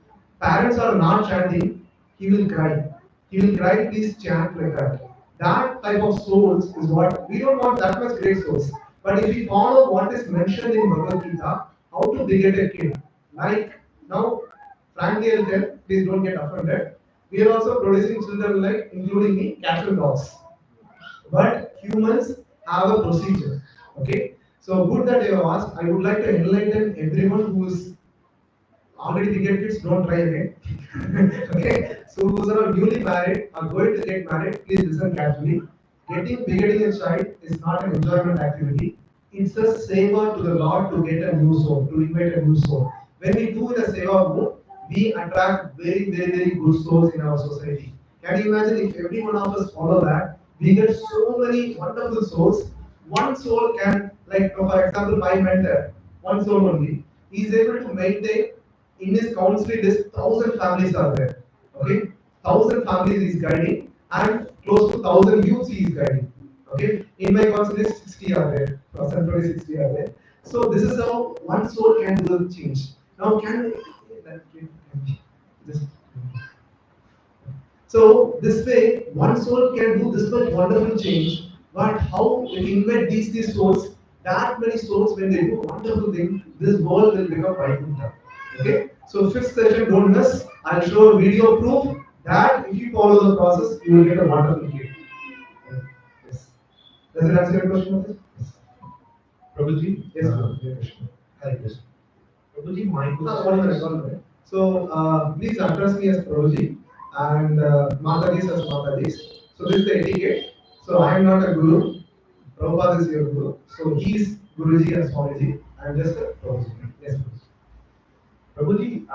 parents are not chanting, he will cry. He will cry, please chant like that. That type of souls is what we don't want that much great souls. But if we follow what is mentioned in Bhagavad Gita, how to beget a kid. Like now, frankly, I'll tell, please don't get offended. We are also producing children like, including me, cats and dogs. But humans have a procedure. Okay? So good that you have asked. I would like to enlighten everyone who is already beget kids, don't try again. Okay? So those are newly married or going to get married, please listen carefully. Begetting a child is not an enjoyment activity. It's a seva to the Lord to get a new soul, to invite a new soul. When we do in a seva mode, we attract very, very, very good souls in our society. Can you imagine if every one of us follow that? We get so many wonderful souls. One soul can, like for example, my mentor, one soul only, he is able to maintain in his country list 1,000 families are there. Okay, 1,000 families he is guiding and close to 1,000 youths he is guiding. Okay, in my country list 60 are there, 60 are there. So this is how one soul can do the change. Now just so this way, one soul can do this much wonderful change. But how if you invite these souls, that many souls when they do wonderful thing, this world will become Vaikuntha. Okay. So fifth session, don't miss. I'll show a video proof that if you follow the process, you will get a wonderful gift. Yes. Does it answer your question? Yes. Prabhuji? Yes, your question. Hi, yes. Prabhuji, my One minute, 1 minute. So please address me as Prabhuji and Mataji as Mataji. So this is the etiquette. So I am not a guru. Prabhupada is your guru. So he is Guruji and Swamiji. I am just a Prabhuji. Yes, please. Prabhuji,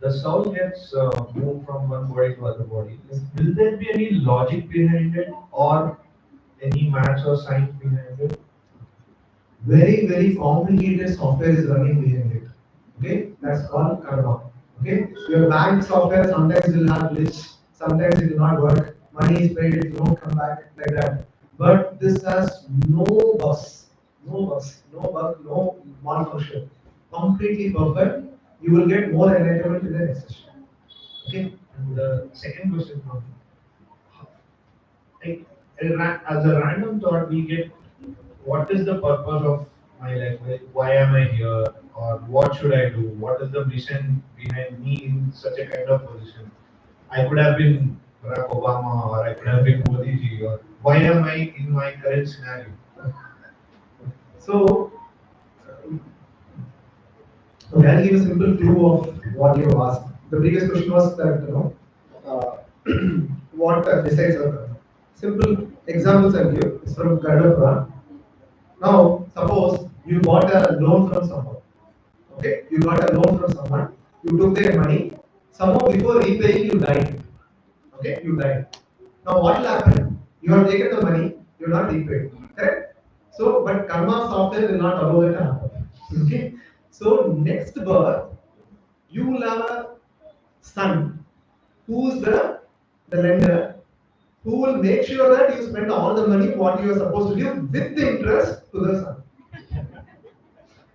the soul gets moved from one body to other body. Will there be any logic behind it or any maths or science behind it? Very, very complicated software is running behind it. Okay, that's called karma. Okay, your bank software sometimes will have glitch, sometimes it will not work. Money is paid, it will not come back like that. But this has no bugs, no bug, no malfunction. Completely perfect. You will get more enlightenment in the next session. Okay. And the second question, like, as a random thought, we get what is the purpose of my life? Like, why am I here? Or what should I do? What is the mission behind me in such a kind of position? I could have been Barack Obama or I could have been Modi ji. Or why am I in my current scenario? So, okay, I'll give a simple clue of what you asked. The previous question was that, what decides our karma. Simple examples I'll give is from Garuda Puran. Now, suppose you got a loan from someone. Okay, you got a loan from someone. You took their money. Somehow before repaying, you died. Okay, you died. Now, what will happen? You have taken the money. You are not repaid. Correct? So, but karma software will not allow that to happen. Okay. So, next birth, you will have a son who is the lender, who will make sure that you spend all the money what you are supposed to give with the interest to the son.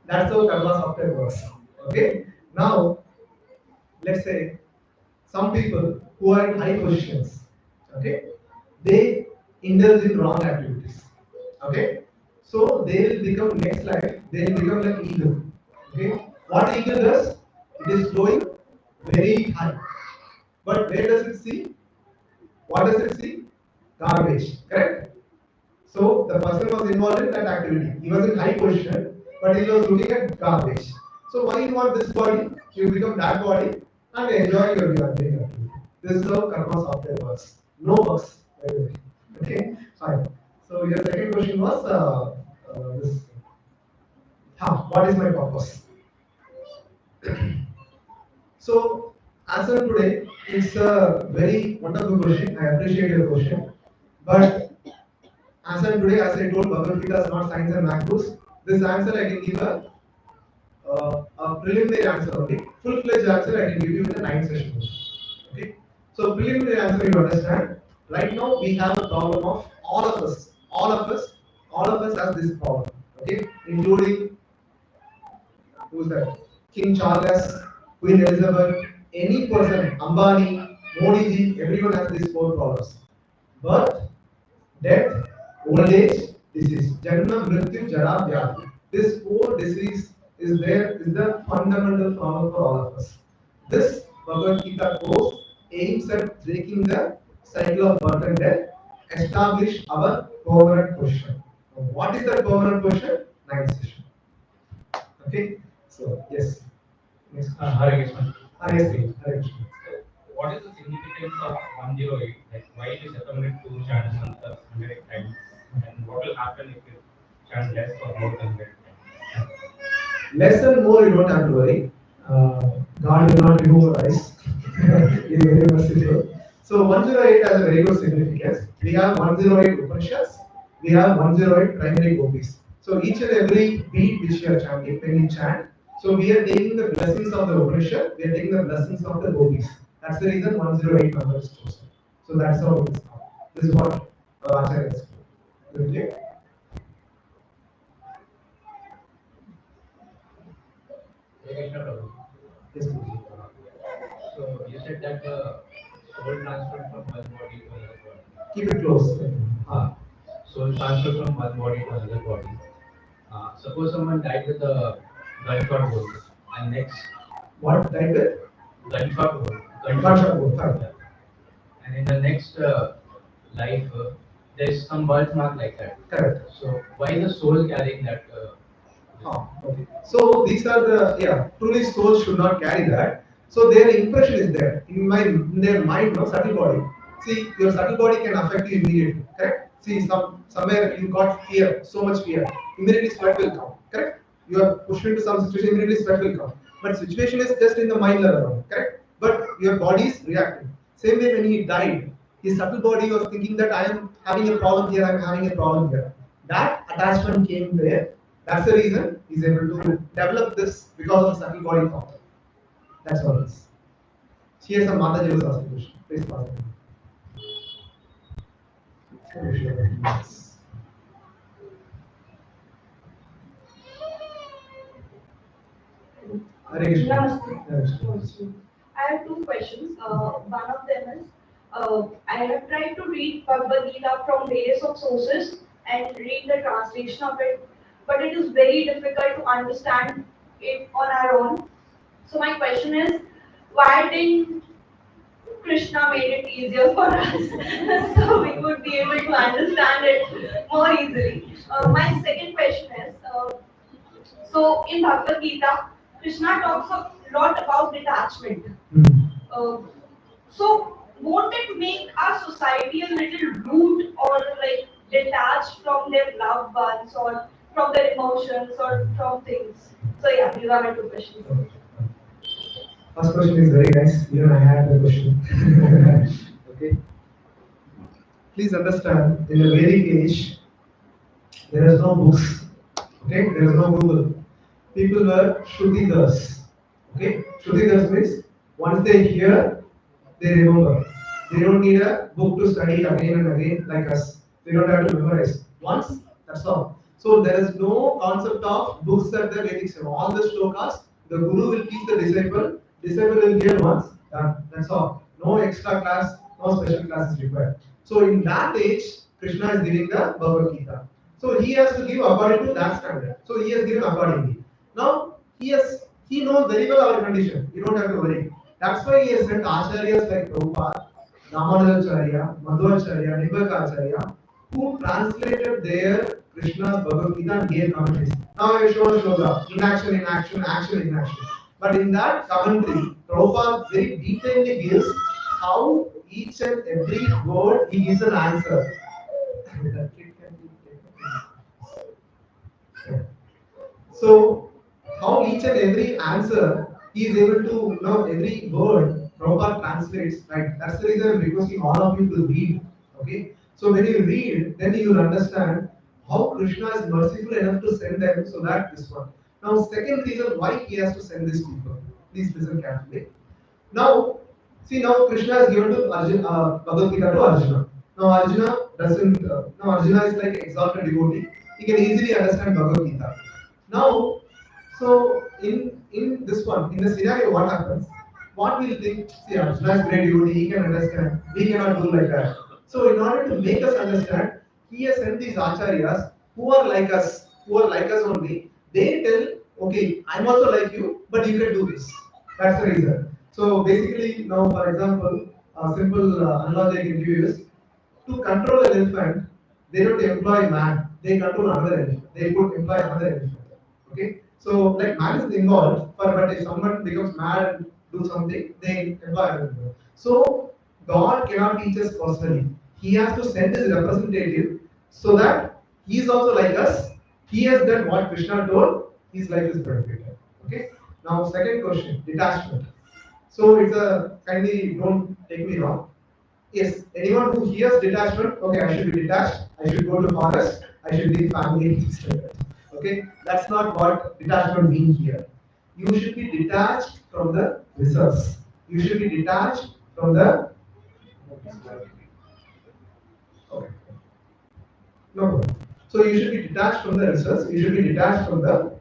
That's how karma software works. Okay. Now, let's say some people who are in high positions, okay, they indulge in wrong activities. Okay. So they will become next life, they will become like eagle. Okay. What eagle does? It is flowing very high. But where does it see? What does it see? Garbage. Correct? So the person was involved in that activity. He was in high position, but he was looking at garbage. So why you want this body? You become that body and enjoy your activity. This is how karma software works. No bugs, by the way. Okay, fine. So your second question was this. What is my purpose? So answer today is a very wonderful question. I appreciate your question. But answer today, as I told, Bhagavad Gita is not science and math books. This answer I can give a preliminary answer only. Full-fledged answer I can give you in the 9th session. Okay. So preliminary answer you understand. Right now we have a problem of all of us has this problem. Okay, including who's that? King Charles, Queen Elizabeth, any person, Ambani, Modi ji, everyone has these four problems. Birth, death, old age, disease. Janma, Mrityu, Jara, Vyadhi. This four disease is the fundamental problem for all of us. This Bhagavad Gita course aims at breaking the cycle of birth and death, establish our permanent position. What is that permanent position? Ninth session. Okay. So yes. Next. Hare Krishna. Hare Krishna. Hare Krishna. What is the significance of 108? Like, why it is recommended to chant 100 times? And what will happen if you chant less or more than 100 times? Less and more, you don't have to worry. God will not remove our eyes. He is very merciful. So 108 has a very good significance. We have 108 Upanishads. We have 108 primary gopis. So each and every beat which we are chanting, when we chant, so we are taking the blessings of the Upanishad, we are taking the blessings of the gopis. That's the reason 108 number is chosen. So that's how it is now. This is what Acharya is doing. Okay? Yes, please. So you said that the soul transferred from one body to another body. Keep it close. Soul transferred from one body to another body. Suppose someone died with a gunshot wound, and next What died with? gunshot wound. Gunshot wound. Fine. Yeah. And in the next life, there is some birthmark like that. Correct. So why is the soul carrying that? Okay. So these are the truly souls should not carry that. So their impression is there in their mind, no subtle body. See, your subtle body can affect you immediately. Correct. See, somewhere you got fear, so much fear. Immediately sweat will come. Correct. You are pushed into some situation, immediately sweat will come. But situation is just in the mind level. Correct. But your body is reacting. Same way when he died, his subtle body was thinking that I am having a problem here, I am having a problem here. That attachment came there. That's the reason he's able to develop this because of the subtle body thought. That's all it is. Here some Mataji was asking question. Please pass it. Hare Krishna. Namaste. I have two questions. One of them is, I have tried to read Bhagavad Gita from various of sources and read the translation of it, but it is very difficult to understand it on our own. So my question is, why didn't Krishna made it easier for us so we would be able to understand it more easily? My second question is, so in Bhagavad Gita, Krishna talks a lot about detachment. So won't it make our society a little rude or like detached from their loved ones or from their emotions or from things? So yeah, these are my two questions. First question is very nice. Even I had the question. Okay. Please understand, in the Vedic age, there is no books. Okay, there is no Google. People were Shrutidars. Okay, Shrutidars means once they hear, they remember. They don't need a book to study again and again like us. They don't have to memorize. Once, that's all. So there is no concept of books at the Vedic system. All the shlokas, the Guru will teach the disciple. Disciple will hear once. That's all. No extra class, no special class is required. So in that age, Krishna is giving the Bhagavad Gita. So he has to give according to that standard. So he has given accordingly. Now he knows very well our condition. You don't have to worry. That's why he has sent acharyas like Prabhupada, Ramanujacharya, Madhvacharya, Nibakacharya, who translated their Krishna's Bhagavad Gita and gave commentaries. Now I will show a shloka, inaction, inaction, action, inaction. But in that commentary, Prabhupada very detailedly gives how each and every word he gives an answer. So, how each and every answer he is able to, every word Prabhupada translates, right? That's the reason I'm requesting all of you to read. Okay? So when you read, then you will understand how Krishna is merciful enough to send them so that this one. Now, second reason why he has to send these people. Please listen carefully. Now, see now Krishna has given to Arjuna, Bhagavad Gita to Arjuna. Now Arjuna doesn't. Now Arjuna is like exalted devotee. He can easily understand Bhagavad Gita. Now, so in this one, in the scenario, what happens? What we'll think? See, Arjuna is great devotee. He can understand. We cannot do like that. So in order to make us understand, he has sent these acharyas who are like us only. They tell, okay, I'm also like you, but you can do this. That's the reason. So basically, now for example, a simple analogy I can give is to control an elephant, they don't employ man, they control another elephant. They could employ another elephant. Okay? So like man is involved, but if someone becomes mad and do something, they employ another elephant. So God cannot teach us personally. He has to send his representative so that he is also like us. He has done what Krishna told, his life is perfect. Okay? Now second question, detachment. So it's a kindly don't take me wrong. Yes, anyone who hears detachment, okay, I should be detached, I should go to forest, I should leave family, things like that. Okay, that's not what detachment means here. You should be detached from the resource. You should be detached from the. Okay. No problem. So you should be detached from the resource. You should be detached from the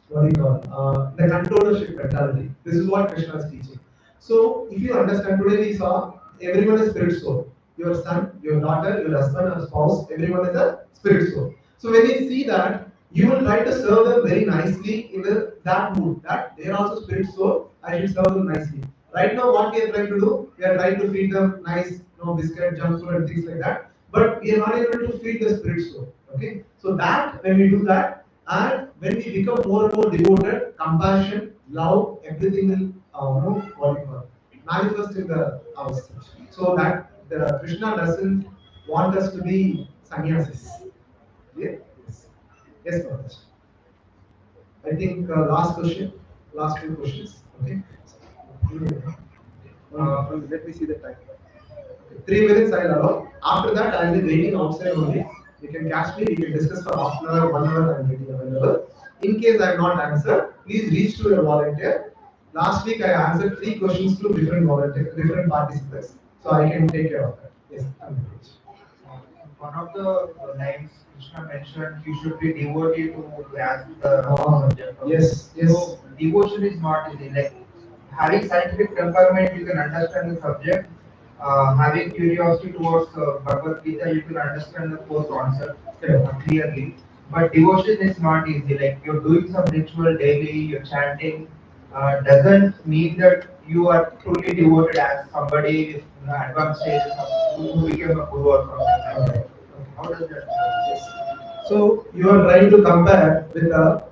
what do you call the controllership mentality. This is what Krishna is teaching. So if you understand today we saw everyone is spirit soul. Your son, your daughter, your husband or spouse, everyone is a spirit soul. So when you see that, you will try to serve them very nicely in that mood. That they are also spirit soul, I should serve them nicely. Right now, what we are trying to do, we are trying to feed them nice, biscuit, junk food, and things like that. But we are not able to feed the spirit soul. Okay, so that when we do that, and when we become more and more devoted, compassion, love, everything will what you call, manifest in the house. So that the Krishna doesn't want us to be sannyasis. Yeah? Yes. Yes, Prabhuji. I think last question, last two questions. Okay. Let me see the time. Okay. 3 minutes I'll allow. After that, I'll be waiting outside only. You can catch me. We can discuss for half an hour, 1 hour. I'm waiting available. In case I have not answered, please reach to your volunteer. Last week I answered 3 questions to different volunteers, different participants, so I can take care of that. Yes, I'm ready. One of the lines Krishna mentioned, you should be devotee to grasp the subject. Yes, yes. So devotion is not easy. Like having scientific temperament, you can understand the subject. Having curiosity towards Bhagavad Gita, you can understand the core concept clearly. But devotion is not easy. Like you're doing some ritual daily, you're chanting. Doesn't mean that you are truly devoted as somebody with advanced stages who became a guru or something like that. How does that work? Yes. So you are trying to compare with a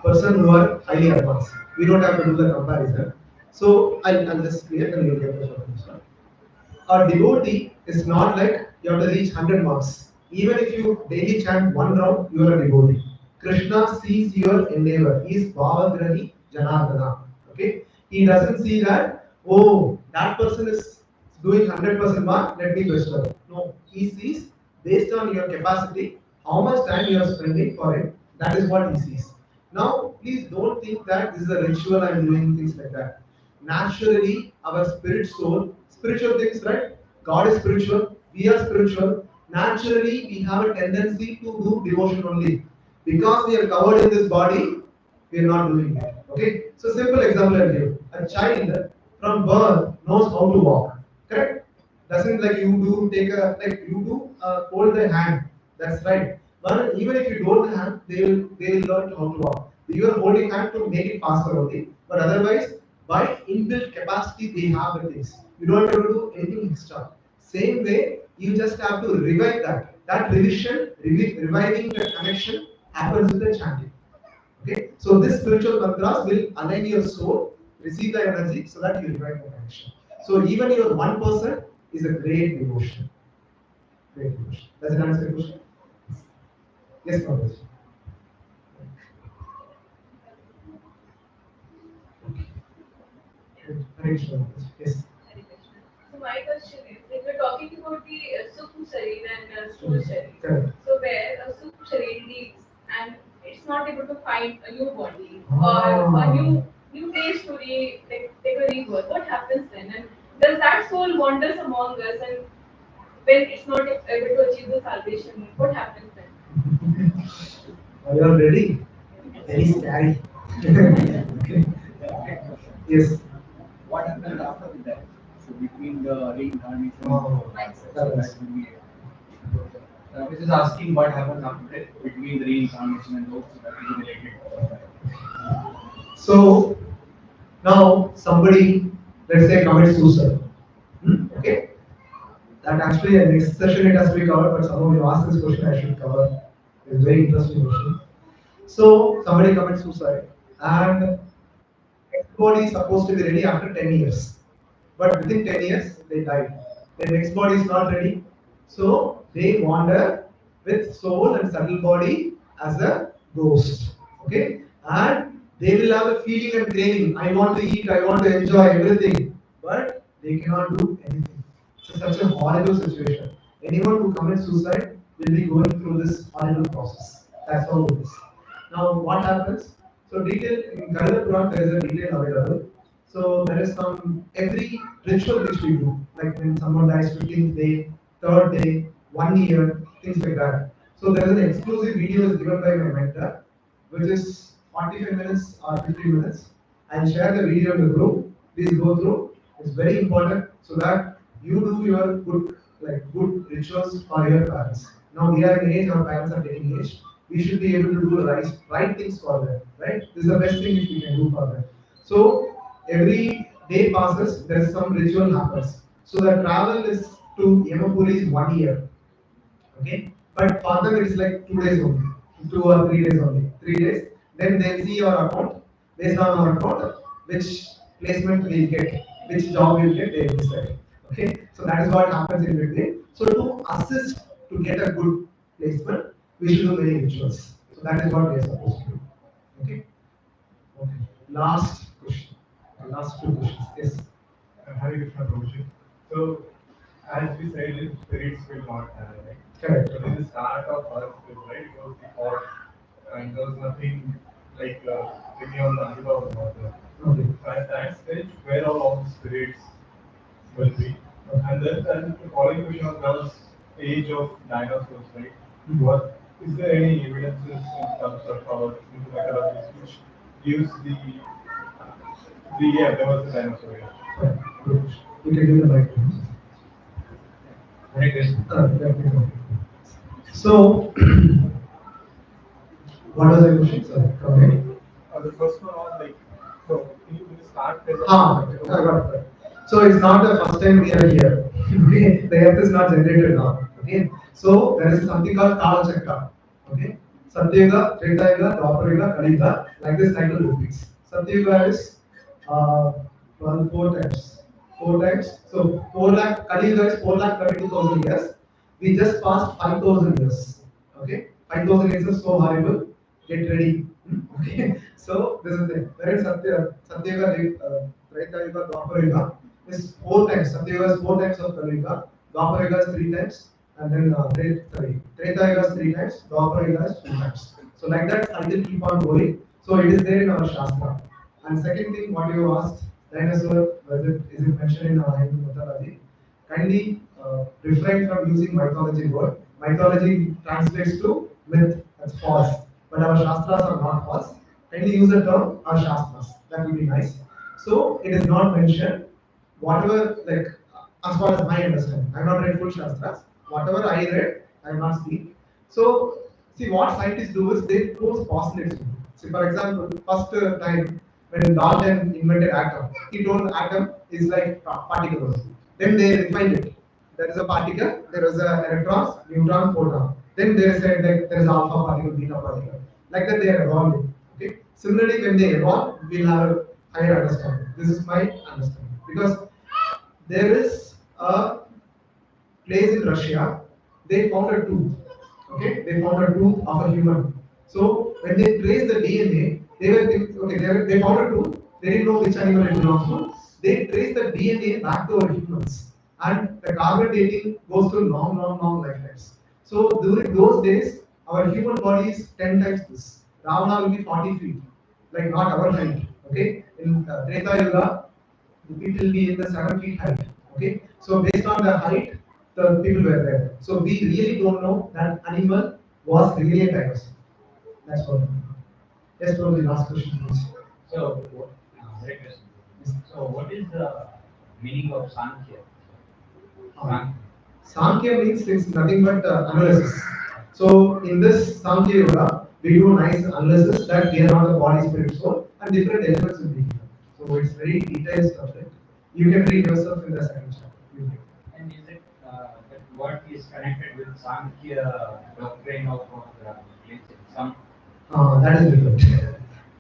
person who are highly advanced. We don't have to do the comparison. So I'll just clear and you'll get the question. A devotee is not like you have to reach 100 marks. Even if you daily chant one round, you are a devotee. Krishna sees your endeavor. He is Bhavagrahi Janardana. Okay? He doesn't see that, oh, that person is doing 100% mark, let me question. No, he sees based on your capacity, how much time you are spending for it. That is what he sees. Now, please don't think that this is a ritual I'm doing, things like that. Naturally, our spirit soul, spiritual things, right? God is spiritual, we are spiritual. Naturally, we have a tendency to do devotion only. Because we are covered in this body, we are not doing it. Okay? So simple example I'll give. A child from birth knows how to walk. Correct? Doesn't like you do take a like you do hold the hand. That's right. But even if you hold the hand, they will learn how to walk. You are holding hand to make it faster only. But otherwise, by inbuilt capacity, they have the things. You don't have to do anything extra. Same way, you just have to revive that. That revision, reviving the connection happens with the chanting. Okay, so this spiritual mantras will align your soul, receive the energy so that you revive the connection. So even your 1% is a great devotion. Great devotion. Does it answer your question? Yes, Prabhuji. Hare Krishna. Yes. Hare Krishna. So my question is, if we're talking about the Sukh Sharir and Sthul Sharir, Correct. so where a Sukh Sharir leaves and it's not able to find a new body or a new place to like take a rebirth, what happens then? And does that soul wanders among us, and when it's not able to achieve the salvation, what happens then? Are you all ready? Very scary. Okay. Yes. What happens after the death? So between the reincarnation, Oh, that is. this is asking what happens after death between the reincarnation and those that is related. So now somebody, let's say, commits suicide. Okay. That actually in next session it has to be covered, but somehow you asked this question, I should cover. It's a very interesting question. So somebody commits suicide and next body is supposed to be ready after 10 years. But within 10 years, they died. Their next body is not ready. So they wander with soul and subtle body as a ghost. Okay? And they will have a feeling and craving. I want to eat, I want to enjoy everything. But they cannot do anything. It's such a horrible situation. Anyone who commits suicide will be going through this horrible process. That's how it is. Now, what happens? So, detail in Garuda Puran, there is a detail available. So, there is some every ritual which we do, like when someone dies 15th day, 3rd day, 1 year, things like that. So, there is an exclusive video is given by my mentor, which is 45 minutes or 50 minutes. I'll share the video in the group. Please go through. It's very important so that you do your good rituals for your parents. Now we are in age, our parents are getting aged. We should be able to do the right things for them, right? This is the best thing which we can do for them. So every day passes, there's some ritual happens. So the travel is to Yamapuri is 1 year. Okay, but for them it is like 2 days only, 2 or 3 days only, 3 days. Then they'll see your account. Based on our account, which placement we'll get, which job we'll get, they'll decide. Okay, so that is what happens in between. So to assist to get a good placement, we should do many rituals. So that is what we are supposed to do. Okay. Okay. Last question. Last two questions. Yes. Hare Krishna Prabhuji. So, as we said, spirits will not die, right? Correct. So, this is the start of our spirit, right? It was the thought, and there was nothing like thinking on the Anuva was not there. Okay. So, at that stage, where all the spirits will be. And then the following question was age of dinosaurs, right? What is there any evidences in terms of our methodologies which gives yeah, there was a dinosaur. Yeah. You can do the right things. Hare Krishna. Let me know. So, what was the question? Sorry. Okay. The first one was like, so you start. I got it. So it's not the first time we are here. Okay, the earth is not generated now. Okay, so there is something called Kala Chakra. Okay, Satyuga, Treta Yuga, Dwapara Yuga, Kali Yuga. Like this cycle repeats. Satyuga is 4 times. 4 times. So 4 lakh. Kali Yuga is 4,32,000 years. We just passed 5,000 years. Okay, 5,000 years is so horrible. Get ready. Okay, so this is the thing. There is Satyuga, Treta Yuga, Dwapara Yuga is 4 times. Satyuga is 4 times of Kali Yuga. Dwapara Yuga is 3 times, and then Treta Yuga is 3 times. Dwapara Yuga is 2 times. So like that, cycle keep on going. So it is there in our Shastra. And second thing, what you asked, dinosaur, is it mentioned in our Hindu mythology? Kindly refrain from using mythology word. Mythology translates to myth. That's false. But our Shastras are not false. Kindly use the term our Shastras. That will be nice. So it is not mentioned. Whatever, like, as far as my understanding, I have not read full Shastras. Whatever I read, I have not seen. So, see, what scientists do is they pose postulates. See, for example, first time when Dalton invented atom, he told atom is like particles. Then they refined it. There is a particle, there is a electrons, neutrons, proton. Then they said like there is alpha particle, beta particle. Like that they are evolving. Okay. Similarly, when they evolve, we'll have a higher understanding. This is my understanding. Because there is a place in Russia, they found a tooth. Okay, they found a tooth of a human. So when they traced the DNA, they were thinking, okay, they found a tooth. They didn't know which animal it belongs to. they trace the DNA back to our humans, and the carbon dating goes through long lifetimes. So during those days, our human body is 10 times this. Ravana will be 40 feet, like not our height. Okay, in Treta Yuga, the people will be in the 7 feet height. Okay, so based on the height, the people were there. So we really don't know that animal was really a dinosaur. That's what. Yes, probably last question, please. So, very question. So, what is the meaning of Sankhya? Sankhya means it's nothing but analysis. So in this Sankhya Yoga, we do nice analysis that they are not the body, spirit, soul, and different elements will be given. So it's very detailed subject. You can read yourself in the second chapter. And is it that what is connected with Sankhya doctrine of some? That is different.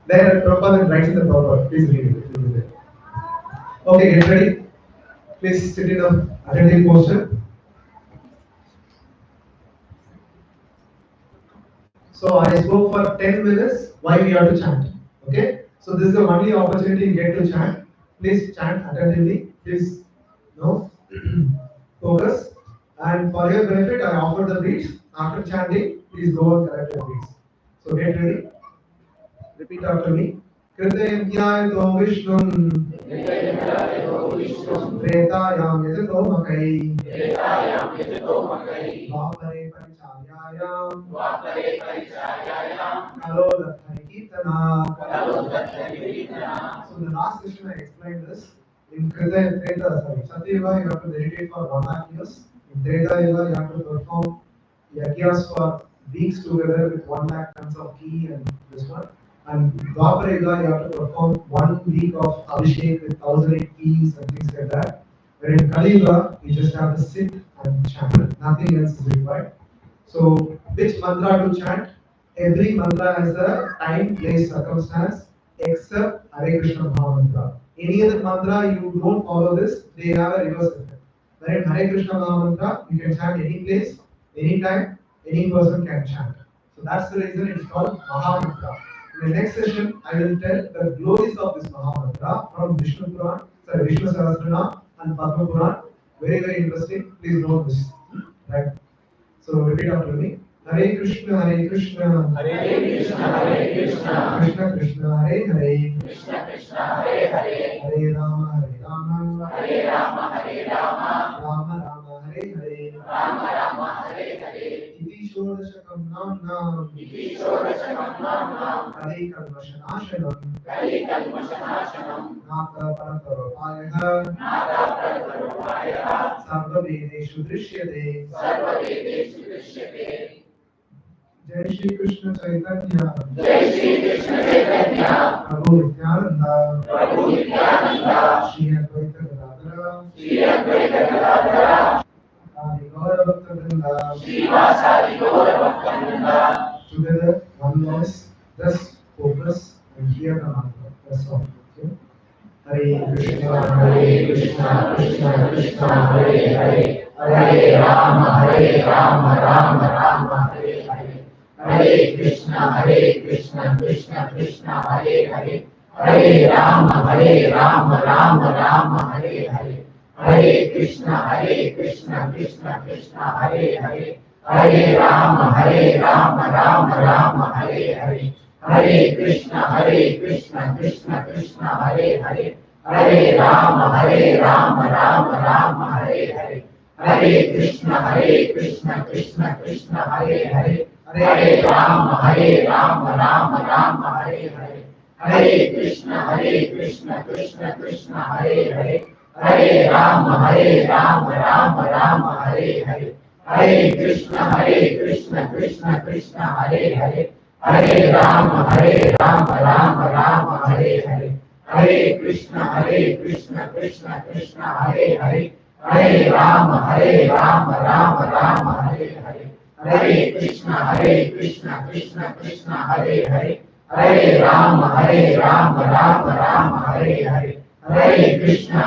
There, Prabhupada writes in the Prabhupada. Please read it. Please read it. Okay, get ready. Please sit in the attentive posture. So I spoke for 10 minutes why we have to chant. Okay? So this is the only opportunity you get to chant. Please chant attentively. Please focus. And for your benefit, I offer the beats. After chanting, please go and correct your beats. So get ready. Repeat after me. Kritayamyayado Vishnum Tretayam Yajito Makai Vapare Paricharyayam Kalo Dattari Kirtana. So the last session I explained this. In Krita Treta, sorry, Satya Yuga you have to meditate for 1.5 years. In Treta Yuga you have to perform yagyas for weeks together with 1 lakh tons of ghee and this one. And Dwapara Yuga, you have to perform 1 week of Abhishek with 1,008 keys and things like that. But in Kali Yuga, you just have to sit and chant. Nothing else is required. So, which mantra to chant? Every mantra has a time, place, circumstance, except Hare Krishna Maha Mantra. Any other mantra, you don't follow this, they have a reverse effect. But in Hare Krishna Maha Mantra, you can chant any place, any time, any person can chant. So that's the reason it's called Maha Mantra. In the next session, I will tell the glories of this Maha Mantra from Vishnu Sahasranam and Padma Puran. Very interesting. Please note this. Right. So repeat after me. Hare Krishna, Hare Krishna, Hare Krishna, Hare Krishna, Krishna Krishna, Hare Hare, Krishna Krishna, Hare Hare, Hare Rama, Hare Rama, Hare Rama, Hare Rama, Rama Rama, Hare Hare, Rama Rama, Hare Hare. Iti Shodashakam Namnam, Iti Shodashakam Namnam, Kali Kalmashanashanam, Kali Kalmashanashanam, Nata Parantaropayah, Nata Pravarupayah, Sarva Vedeshu Drishyate, Sarva Vedeshu Drishyate. Jai Shri Krishna Chaitanya, Jai Shri Krishna Chaitanya, Prabhu Nityananda, Prabhu Nityananda, Shri Advaita Gadadhara, Shri Advaita Gadadhara, Adi Gaura Bhakta Vrinda, Srivasadi Gaura Bhakta Vrinda. Together, one voice, just focus and hear the mantra. That's all. Okay? Hare Krishna, Hare Krishna, Krishna Krishna, Hare Hare, Hare Rama, Rama Rama, Hare Hare. Hare Krishna, Krishna Krishna, Hare Hare, Hare Rama, Rama Rama, Hare Hare. Hare Krishna, Krishna Krishna, Hare Hare, Hare Rama, Rama Hare Hare. Hare Krishna, Krishna Krishna, Hare Hare, Hare Rama, Rama Hare Hare. Hare Krishna, Krishna Krishna, Hare Hare, Hare Rama, Rama Hare Hare. Hare Krishna, Krishna Krishna, Hare Hare, Hare Rama, Rama Hare Hare. Hare Krishna, Krishna Krishna, Hare Hare, Hare Rama, Rama Hare Hare. Hare Krishna, Krishna Krishna, Hare Hare, Hare Rama, Rama Hare Hare. Hare Krishna, Krishna Krishna, Hare Hare, Hare Rama, Rama Hare Hare. Hare Krishna,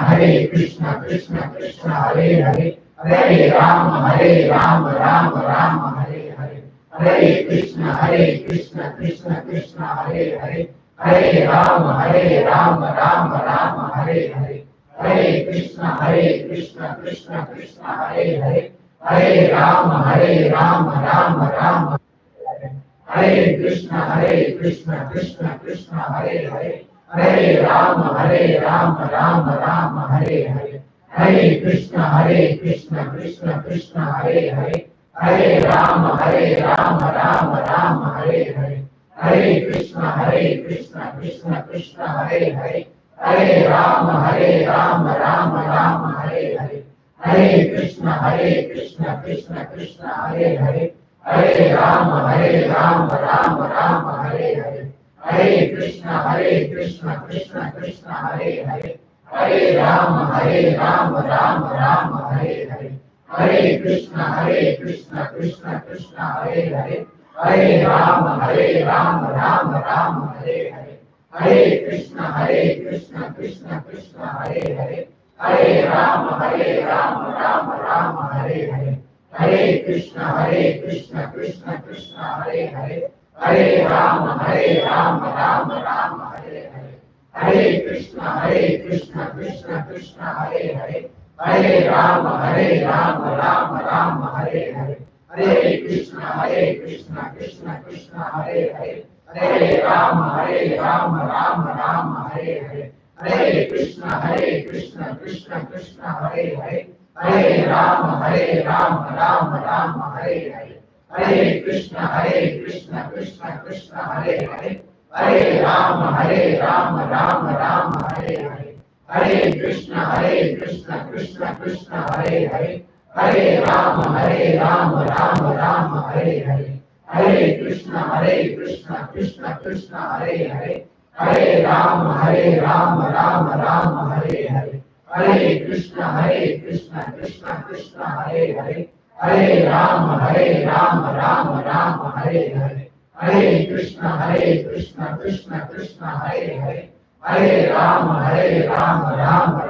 Krishna Krishna, Hare Hare, Hare Rama, Rama Hare Hare. Hare Krishna, Krishna Krishna, Hare Hare, Hare Rama, Rama Hare Hare. Hare Krishna, Krishna Krishna, Hare Hare, Hare Rama, Rama Rama. Hare Krishna, Krishna Krishna, Hare Hare, Hare Rama, Rama Hare Hare, Hare Krishna, Krishna Krishna, Hare Hare, Hare Rama, Rama Hare Hare, Hare Krishna, Krishna Krishna, Hare Hare, Hare Rama, Rama Hare Hare, Hare Krishna, Krishna Krishna, Hare Hare, Hare Rama, Rama Hare Hare, Hare Krishna, Krishna Krishna, Hare Hare, Hare Rama, Rama Hare Hare, Hare Krishna, Krishna Krishna, Hare Hare, Hare Rama, Rama Hare Hare, Hare Krishna, Krishna Krishna, Hare Hare, Hare Rama, Rama Hare Hare, Hare Krishna, Krishna Krishna, Hare Hare, Hare Rama, Rama Hare Hare, Hare Krishna, Krishna Krishna, Hare Hare, Hare Rama, Rama Hare Hare, Hare Krishna, Krishna Krishna, Hare Hare, Hare Rama, Rama Hare Hare, Hare Krishna, Krishna Krishna, Hare Hare, Hare Rama, Rama Hare Hare, Hare Krishna, Krishna Krishna, Hare Hare, Hare Rama, Rama Hare Hare, Hare Krishna, Krishna Krishna, Hare Hare, Hare Rama, Rama Hare Hare, Hare Krishna, Krishna Krishna, Hare Hare, Hare Rama, Rama Hare Hare, Hare Krishna, Krishna Krishna, Hare Hare, Hare Rama, Rama Hare Hare, Hare Krishna, Krishna Krishna, Hare Hare, Hare Rama,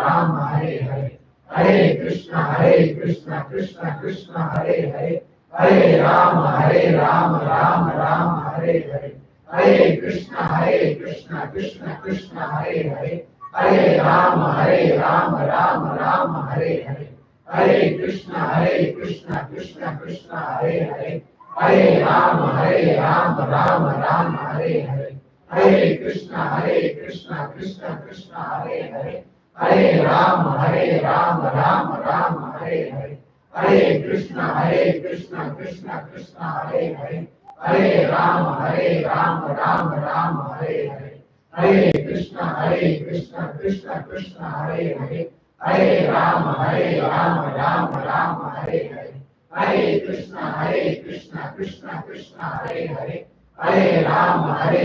Rama Hare Hare, Hare Krishna, Krishna Krishna, Hare Hare, Hare Rama, Rama Hare Hare, Hare Krishna, Krishna Krishna, Hare Hare, Hare Rama, Rama Hare Hare, Hare Krishna, Krishna Krishna, Hare Hare, Hare Rama, Rama Hare Hare, Hare Krishna, Krishna Krishna, Hare Hare, Hare Rama, Rama Hare Hare, Hare Krishna, Krishna Krishna, Hare Hare, Hare Rama, Rama Hare Hare, Hare Krishna, Krishna Krishna, Hare Hare, Hare Rama, Rama Hare Hare, Hare Krishna, Krishna Krishna, Hare Hare, Hare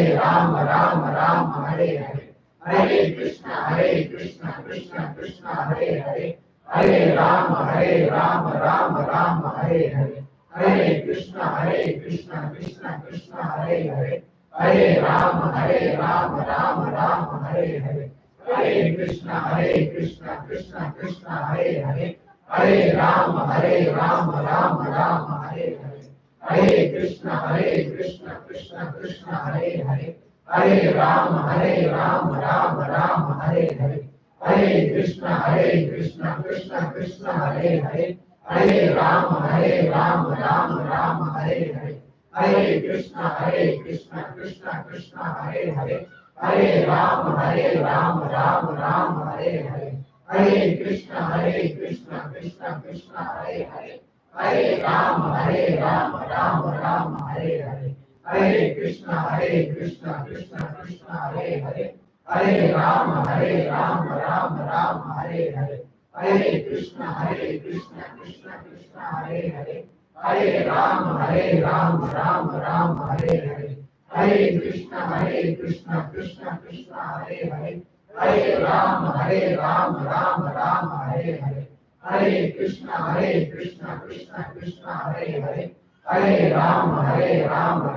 Rama, Rama Hare Hare, Hare Krishna, Krishna Krishna, Hare Hare, Hare Rama, Rama Hare Hare, Hare Krishna, Krishna Krishna, Hare Hare, Hare Rama, Rama Hare Hare, Hare Krishna, Krishna Krishna, Hare Hare, Hare Rama, Rama Hare Hare, Hare Krishna, Krishna Krishna, Hare Hare, Hare Rama, Rama Hare Hare, Hare Krishna, Krishna Krishna, Hare Hare, Hare Rama, Rama Hare Hare, Hare Krishna, Krishna Krishna, Hare Hare, Hare Rama, Rama Hare Hare, Hare Krishna, Krishna Krishna, Hare Hare, Hare Rama, Rama Hare Hare, Hare Krishna, Krishna Krishna, Hare Hare, Hare Rama, Rama Hare Hare, Hare Krishna, Krishna Krishna, Hare Hare, Hare Rama, Rama Hare Hare, Hare Krishna, Krishna Krishna, Hare Hare, Hare Rama, Rama Hare Hare, Hare Krishna, Krishna Krishna, Hare Hare, Hare Rama,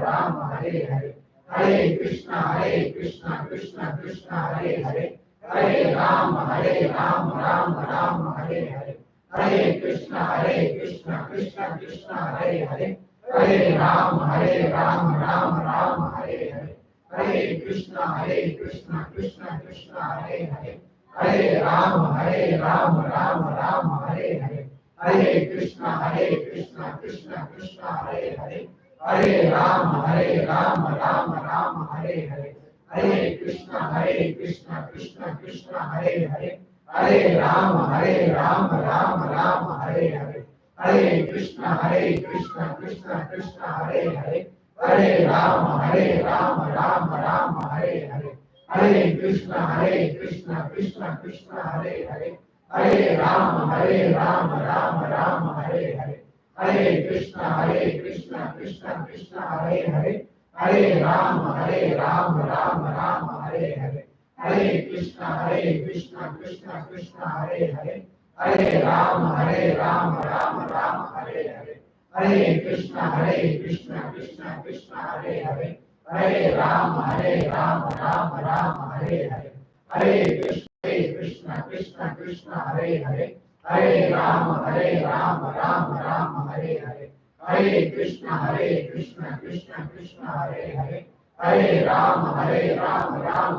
Rama Hare Hare, Hare Krishna, Krishna Krishna, Hare Hare, Hare Rama, Hare Hare, Hare Krishna, Krishna Krishna, Hare Hare, Hare Rama, Rama Hare Hare, Hare Krishna, Krishna Krishna, Hare Hare, Hare Rama, Rama Rama, Hare Hare. Hare Krishna, Krishna Krishna, Hare Hare. Hare Rama, Rama Hare Hare. Hare Krishna, Krishna Krishna, Hare Hare. Hare Rama, Rama Hare Hare. Hare Krishna, Krishna Krishna, Hare Hare. Hare Rama, Rama Hare Hare. Hare Krishna, Krishna Krishna, Hare Hare. Hare Rama, Rama Hare Hare. Hare Krishna, Krishna Krishna, Hare Hare. Hare Rama, Rama Hare Hare. Hare Krishna, Krishna Krishna, Hare Hare. Hare Rama, Rama Hare Hare. Hare Krishna, Krishna Krishna, Hare Hare. Hare Rama, Rama Hare Hare. Hare Krishna, Krishna Hare Hare. Hare Rama, Rama Hare Hare. Hare Krishna, Krishna Krishna, Hare Hare. Hare Rama, Rama